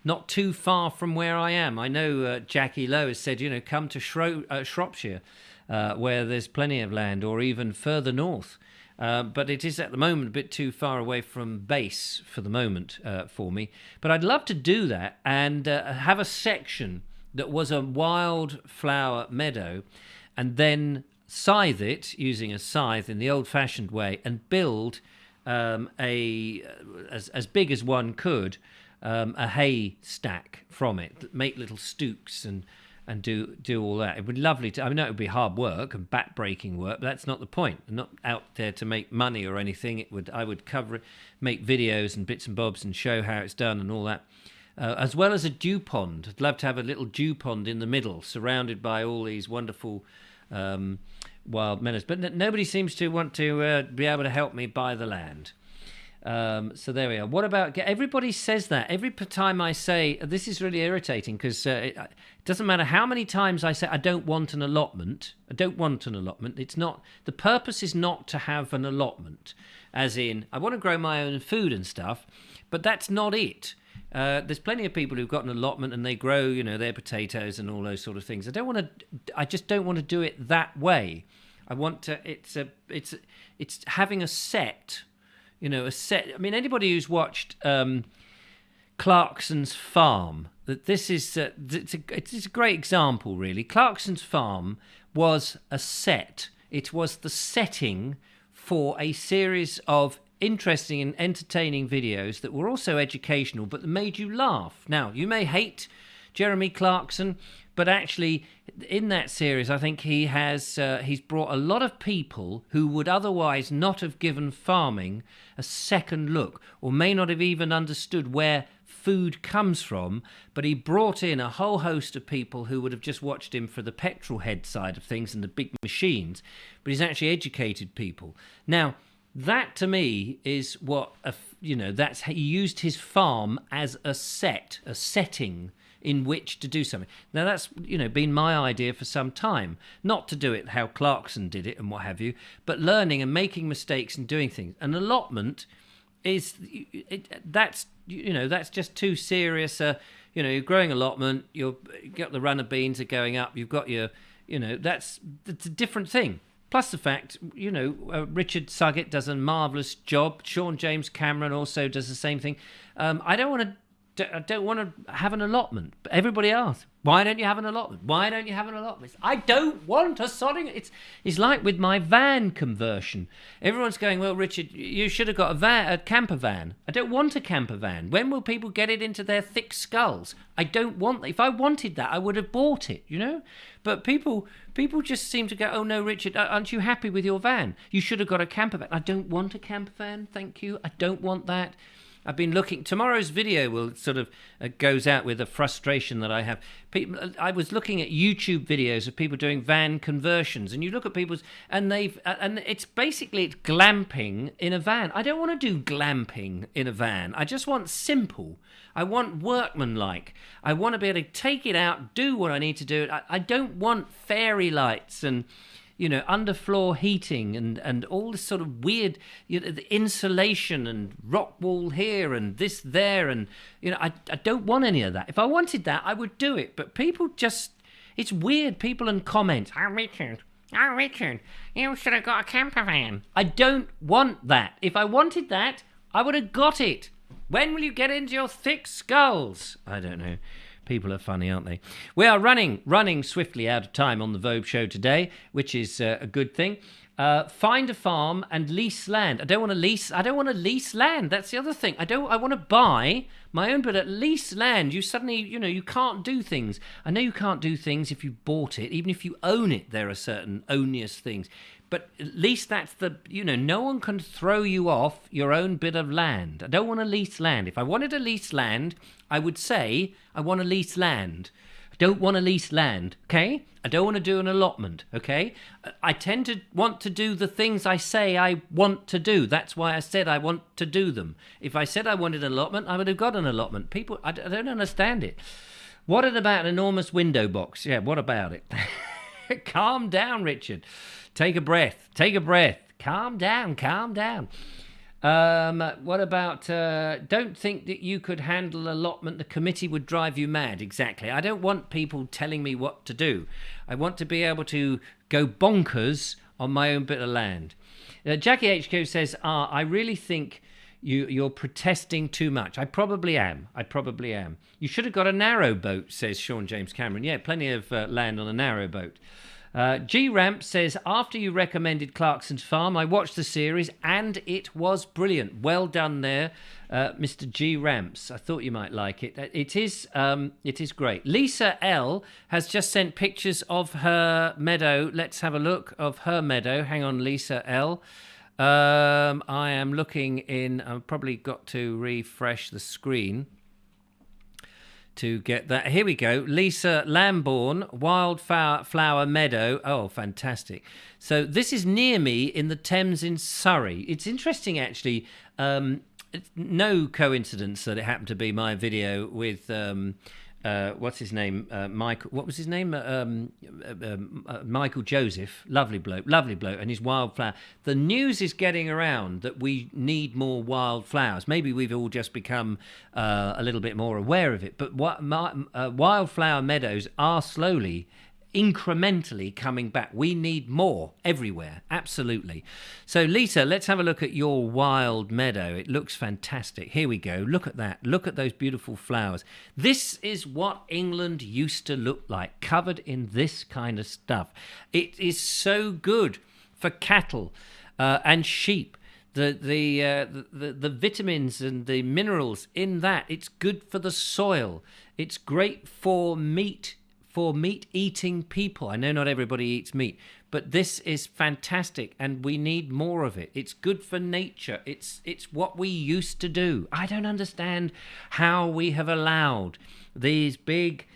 not too far from where I am. I know Jackie Lowe has said, come to Shropshire, where there's plenty of land, or even further north. But it is at the moment a bit too far away from base for the moment for me. But I'd love to do that and have a section that was a wildflower meadow, and then scythe it using a scythe in the old-fashioned way, and build as big as one could a hay stack from it, make little stooks and do all that. It would be lovely to. I know it would be hard work and back-breaking work, but that's not the point. I'm not out there to make money or anything. I would cover it, make videos and bits and bobs, and show how it's done and all that. As well as a dew pond. I'd love to have a little dew pond in the middle, surrounded by all these wonderful wild meadows. But nobody seems to want to be able to help me buy the land. So there we are. What about... Everybody says that. Every time I say... This is really irritating, because it doesn't matter how many times I say I don't want an allotment. I don't want an allotment. It's not... The purpose is not to have an allotment. As in, I want to grow my own food and stuff, but that's not it. There's plenty of people who've got an allotment and they grow, their potatoes and all those sort of things. I just don't want to do it that way. I want to. It's having a set, a set. I mean, anybody who's watched Clarkson's Farm, that this is it's a great example, really. Clarkson's Farm was a set. It was the setting for a series of interesting and entertaining videos that were also educational, but that made you laugh. Now, you may hate Jeremy Clarkson, but actually in that series I think he's brought a lot of people who would otherwise not have given farming a second look, or may not have even understood where food comes from, but he brought in a whole host of people who would have just watched him for the petrol head side of things and the big machines, but he's actually educated people. Now, that to me is what that's he used his farm as a setting in which to do something. Now that's been my idea for some time, not to do it how Clarkson did it and what have you, but learning and making mistakes and doing things. An allotment is that's just too serious. You're growing allotment. You've got the runner beans are going up. You've got your that's a different thing. Plus the fact, Richard Suggett does a marvellous job. Sean James Cameron also does the same thing. I don't want to have an allotment. But everybody asks, why don't you have an allotment? Why don't you have an allotment? I don't want a sodding... It's like with my van conversion. Everyone's going, well, Richard, you should have got a camper van. I don't want a camper van. When will people get it into their thick skulls? I don't want... If I wanted that, I would have bought it, But people just seem to go, oh, no, Richard, aren't you happy with your van? You should have got a camper van. I don't want a camper van, thank you. I don't want that. I've been looking... Tomorrow's video will sort of goes out with a frustration that I have. I was looking at YouTube videos of people doing van conversions, and you look at people's... And it's basically glamping in a van. I don't want to do glamping in a van. I just want simple. I want workmanlike. I want to be able to take it out, do what I need to do. I don't want fairy lights and... underfloor heating and all this sort of weird, the insulation and rock wall here and this there. And, I don't want any of that. If I wanted that, I would do it. But people just, it's weird. People and comment, oh, Richard, you should have got a camper van. I don't want that. If I wanted that, I would have got it. When will you get into your thick skulls? I don't know. People are funny, aren't they? We are running swiftly out of time on the Vobes show today, which is a good thing. Find a farm and lease land. I don't want to lease land. That's the other thing. I want to buy my own, but at lease land, you suddenly, you can't do things. I know you can't do things if you bought it. Even if you own it, there are certain onerous things. But at least that's no one can throw you off your own bit of land. I don't want to lease land. If I wanted to lease land, I would say I want to lease land. I don't want to lease land, okay? I don't want to do an allotment, okay? I tend to want to do the things I say I want to do. That's why I said I want to do them. If I said I wanted an allotment, I would have got an allotment. People, I don't understand it. What about an enormous window box? Yeah, what about it? Calm down, Richard. Take a breath. Calm down. What about, don't think that you could handle allotment. The committee would drive you mad. Exactly. I don't want people telling me what to do. I want to be able to go bonkers on my own bit of land. Jackie HQ says, I really think you're protesting too much. I probably am. You should have got a narrow boat, says Sean James Cameron. Yeah, plenty of land on a narrow boat. G Ramp says, after you recommended Clarkson's Farm, I watched the series and it was brilliant. Well done there, Mr. G Ramps. I thought you might like it. It is great. Lisa L has just sent pictures of her meadow. Let's have a look of her meadow. Hang on, Lisa L. I am looking in. I've probably got to refresh the screen to get that. Here we go. Lisa Lambourne, Wildflower Meadow. Oh, fantastic. So this is near me in the Thames in Surrey. It's interesting, actually. It's no coincidence that it happened to be my video with... what's his name? Michael. What was his name? Michael Joseph. Lovely bloke. And his wildflower. The news is getting around that we need more wildflowers. Maybe we've all just become a little bit more aware of it. But wildflower meadows are slowly, incrementally coming back. We need more everywhere. Absolutely. So Lisa, let's have a look at your wild meadow. It looks fantastic. Here we go. Look at that. Look at those beautiful flowers. This is what England used to look like, covered in this kind of stuff. It is so good for cattle and sheep. The vitamins and the minerals in that. It's good for the soil. It's great for meat-eating people. I know not everybody eats meat, but this is fantastic, and we need more of it. It's good for nature. It's what we used to do. I don't understand how we have allowed these big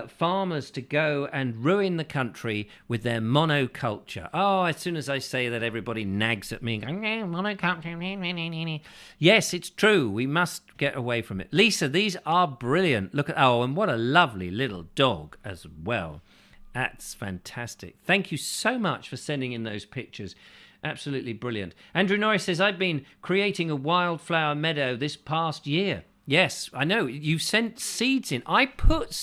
farmers to go and ruin the country with their monoculture. Oh, as soon as I say that, everybody nags at me. Monoculture. Yes, it's true. We must get away from it. Lisa, these are brilliant. Look at, and what a lovely little dog as well. That's fantastic. Thank you so much for sending in those pictures. Absolutely brilliant. Andrew Norris says, I've been creating a wildflower meadow this past year. Yes, I know. You sent seeds in. I put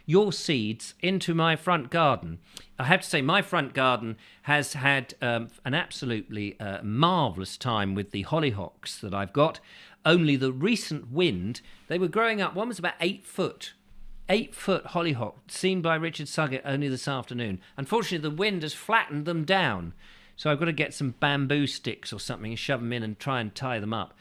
your seeds, into my front garden. I have to say, my front garden has had an absolutely marvellous time with the hollyhocks that I've got. Only the recent wind, they were growing up. One was about 8 foot. 8-foot hollyhock, seen by Richard Suggett only this afternoon. Unfortunately, the wind has flattened them down. So I've got to get some bamboo sticks or something and shove them in and try and tie them up.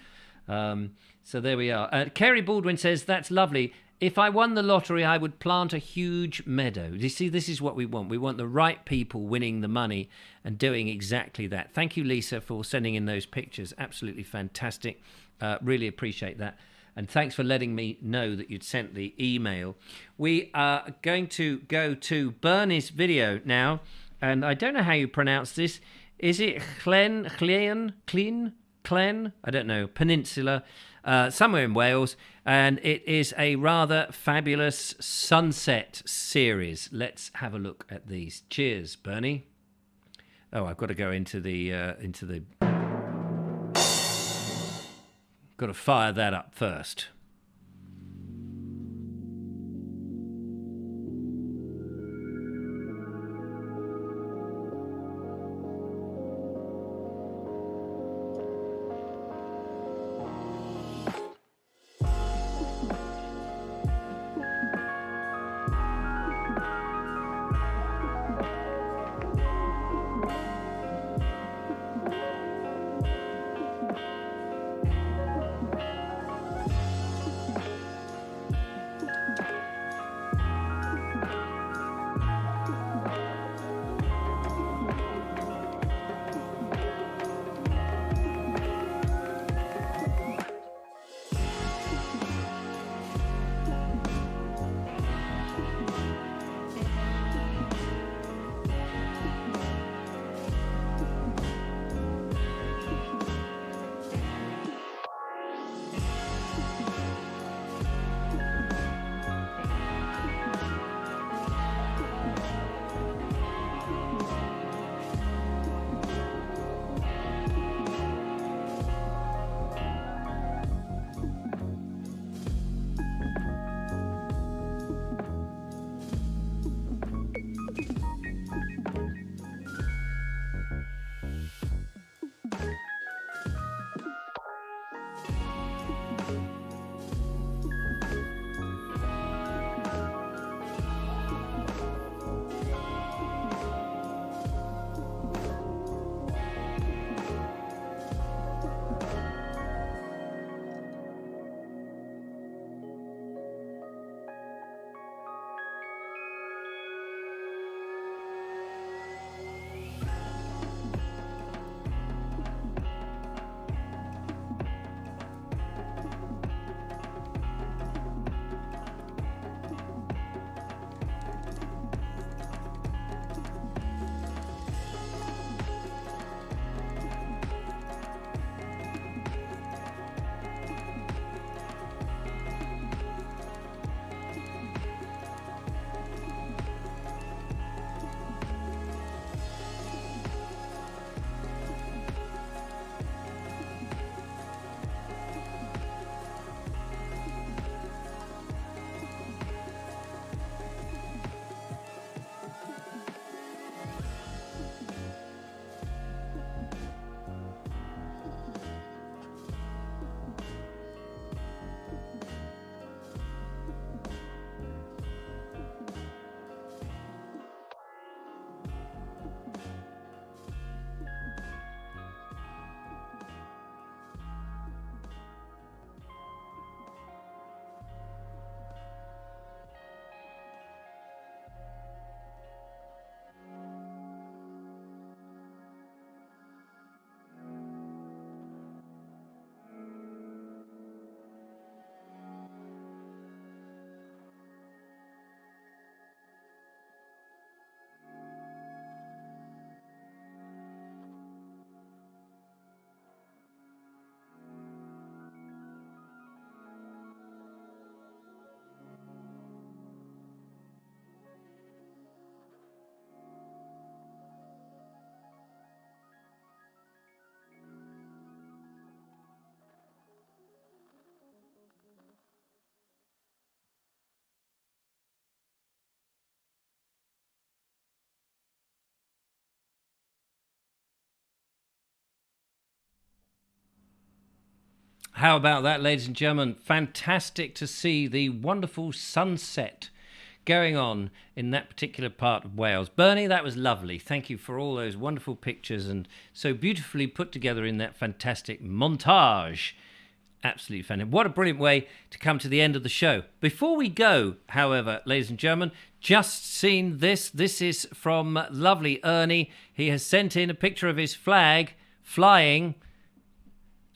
So there we are. Kerry Baldwin says, that's lovely. If I won the lottery, I would plant a huge meadow. You see, this is what we want. We want the right people winning the money and doing exactly that. Thank you, Lisa, for sending in those pictures. Absolutely fantastic. Really appreciate that. And thanks for letting me know that you'd sent the email. We are going to go to Bernie's video now. And I don't know how you pronounce this. Is it Clen? I don't know. Peninsula. Somewhere in Wales, and it is a rather fabulous sunset series. Let's have a look at these. Cheers, Bernie. Oh, I've got to go into the got to fire that up first. How about that, ladies and gentlemen? Fantastic to see the wonderful sunset going on in that particular part of Wales. Bernie, that was lovely. Thank you for all those wonderful pictures and so beautifully put together in that fantastic montage. Absolutely fantastic. What a brilliant way to come to the end of the show. Before we go, however, ladies and gentlemen, just seen this. This is from lovely Ernie. He has sent in a picture of his flag flying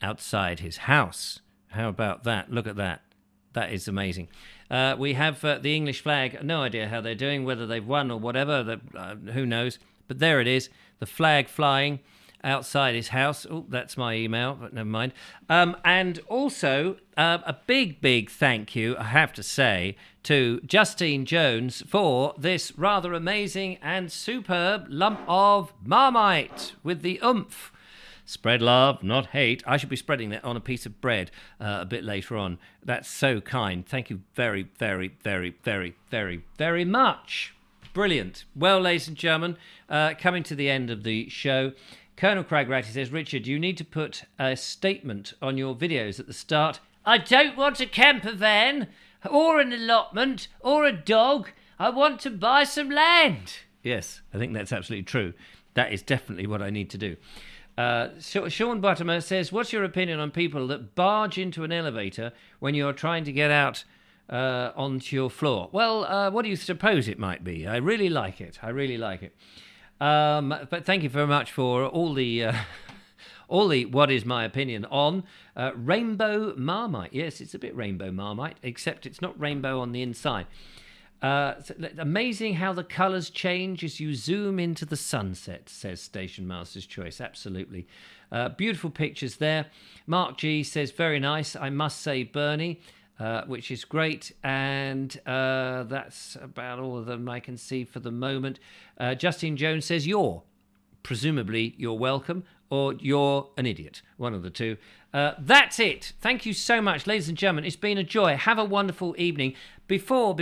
outside his house. How about that? Look at that. That is amazing. We have the English flag. No idea how they're doing, whether they've won or whatever. Who knows? But there it is. The flag flying outside his house. Oh, that's my email, but never mind. And also, a big thank you, I have to say, to Justine Jones for this rather amazing and superb lump of Marmite with the oomph. Spread love, not hate. I should be spreading that on a piece of bread a bit later on. That's so kind. Thank you very, very, very, very, very, very much. Brilliant. Well, ladies and gentlemen, coming to the end of the show, Colonel Cragratty says, Richard, you need to put a statement on your videos at the start. I don't want a camper van or an allotment or a dog. I want to buy some land. Yes, I think that's absolutely true. That is definitely what I need to do. Sean Buttermer says, what's your opinion on people that barge into an elevator when you're trying to get out onto your floor? Well, what do you suppose it might be? I really like it. But thank you very much for all the what is my opinion on rainbow Marmite. Yes, it's a bit rainbow Marmite, except it's not rainbow on the inside. Amazing how the colours change as you zoom into the sunset, says Station Master's Choice. Absolutely. Beautiful pictures there. Mark G says, very nice, I must say, Bernie, which is great. And that's about all of them I can see for the moment. Justine Jones says, presumably you're welcome, or you're an idiot. One of the two. That's it. Thank you so much, ladies and gentlemen. It's been a joy. Have a wonderful evening. Before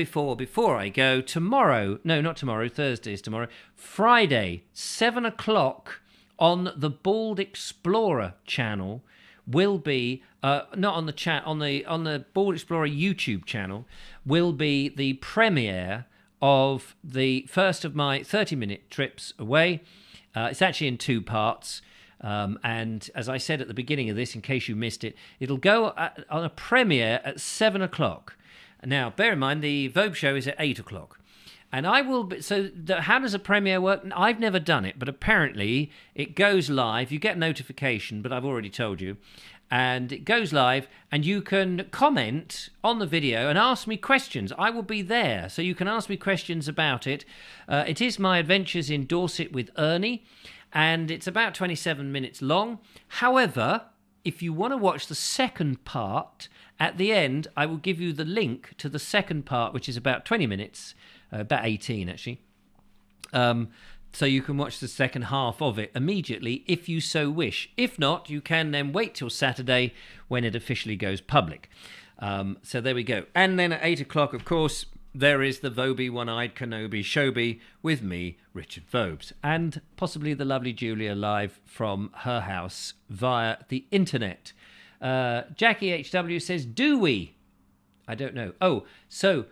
I go, tomorrow, no, not tomorrow, Thursday is tomorrow, Friday, 7 o'clock on the Bald Explorer channel will be, not on the chat, on the Bald Explorer YouTube channel, will be the premiere of the first of my 30-minute trips away. It's actually in two parts. And as I said at the beginning of this, in case you missed it, it'll go on a premiere at 7 o'clock. Now, bear in mind, the Vobes show is at 8 o'clock. And I will be, how does a premiere work? I've never done it, but apparently it goes live. You get a notification, but I've already told you. And it goes live, and you can comment on the video and ask me questions. I will be there, so you can ask me questions about it. It is my adventures in Dorset with Ernie, and it's about 27 minutes long. However, if you want to watch the second part, at the end, I will give you the link to the second part, which is about 20 minutes, about 18 actually. So you can watch the second half of it immediately if you so wish. If not, you can then wait till Saturday when it officially goes public. So there we go. And then at 8 o'clock, of course, there is the Vobie One-Eyed Kenobi Showbie with me, Richard Vobes, and possibly the lovely Julia live from her house via the internet. Jackie HW says, do we? I don't know. Oh, so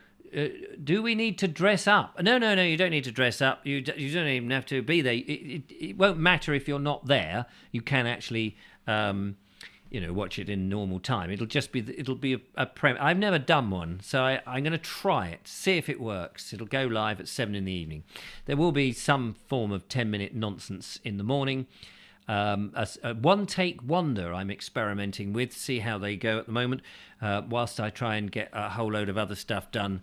do we need to dress up? No, you don't need to dress up. You don't even have to be there. It won't matter if you're not there. You can actually watch it in normal time. It'll be a I've never done one, so I'm going to try it, see if it works. It'll go live at 7 in the evening. There will be some form of 10-minute nonsense in the morning. A one-take wonder I'm experimenting with, see how they go at the moment, whilst I try and get a whole load of other stuff done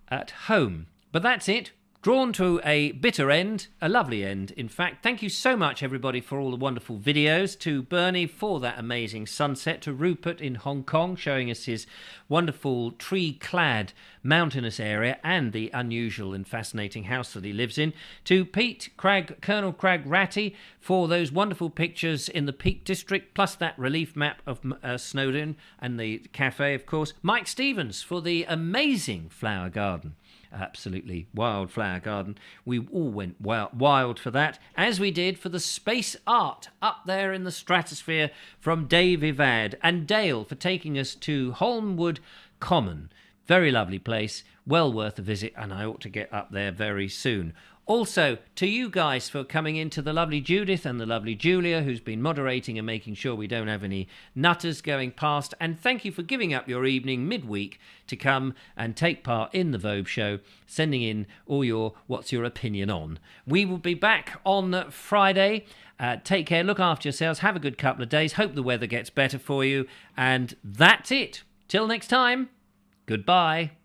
at home. But that's it. Drawn to a bitter end, a lovely end, in fact. Thank you so much, everybody, for all the wonderful videos. To Bernie for that amazing sunset. To Rupert in Hong Kong, showing us his wonderful tree-clad mountainous area and the unusual and fascinating house that he lives in. To Pete, Colonel Cragratty, for those wonderful pictures in the Peak District, plus that relief map of Snowdon and the cafe, of course. Mike Stevens for the amazing flower garden. Absolutely wildflower garden. We all went wild for that, as we did for the space art up there in the stratosphere from Dave Ivad, and Dale for taking us to Holmwood Common. Very lovely place, well worth a visit, and I ought to get up there very soon. Also, to you guys for coming in, to the lovely Judith and the lovely Julia, who's been moderating and making sure we don't have any nutters going past. And thank you for giving up your evening midweek to come and take part in the Vobes show, sending in all your what's your opinion on. We will be back on Friday. Take care, look after yourselves, have a good couple of days. Hope the weather gets better for you. And that's it. Till next time, goodbye.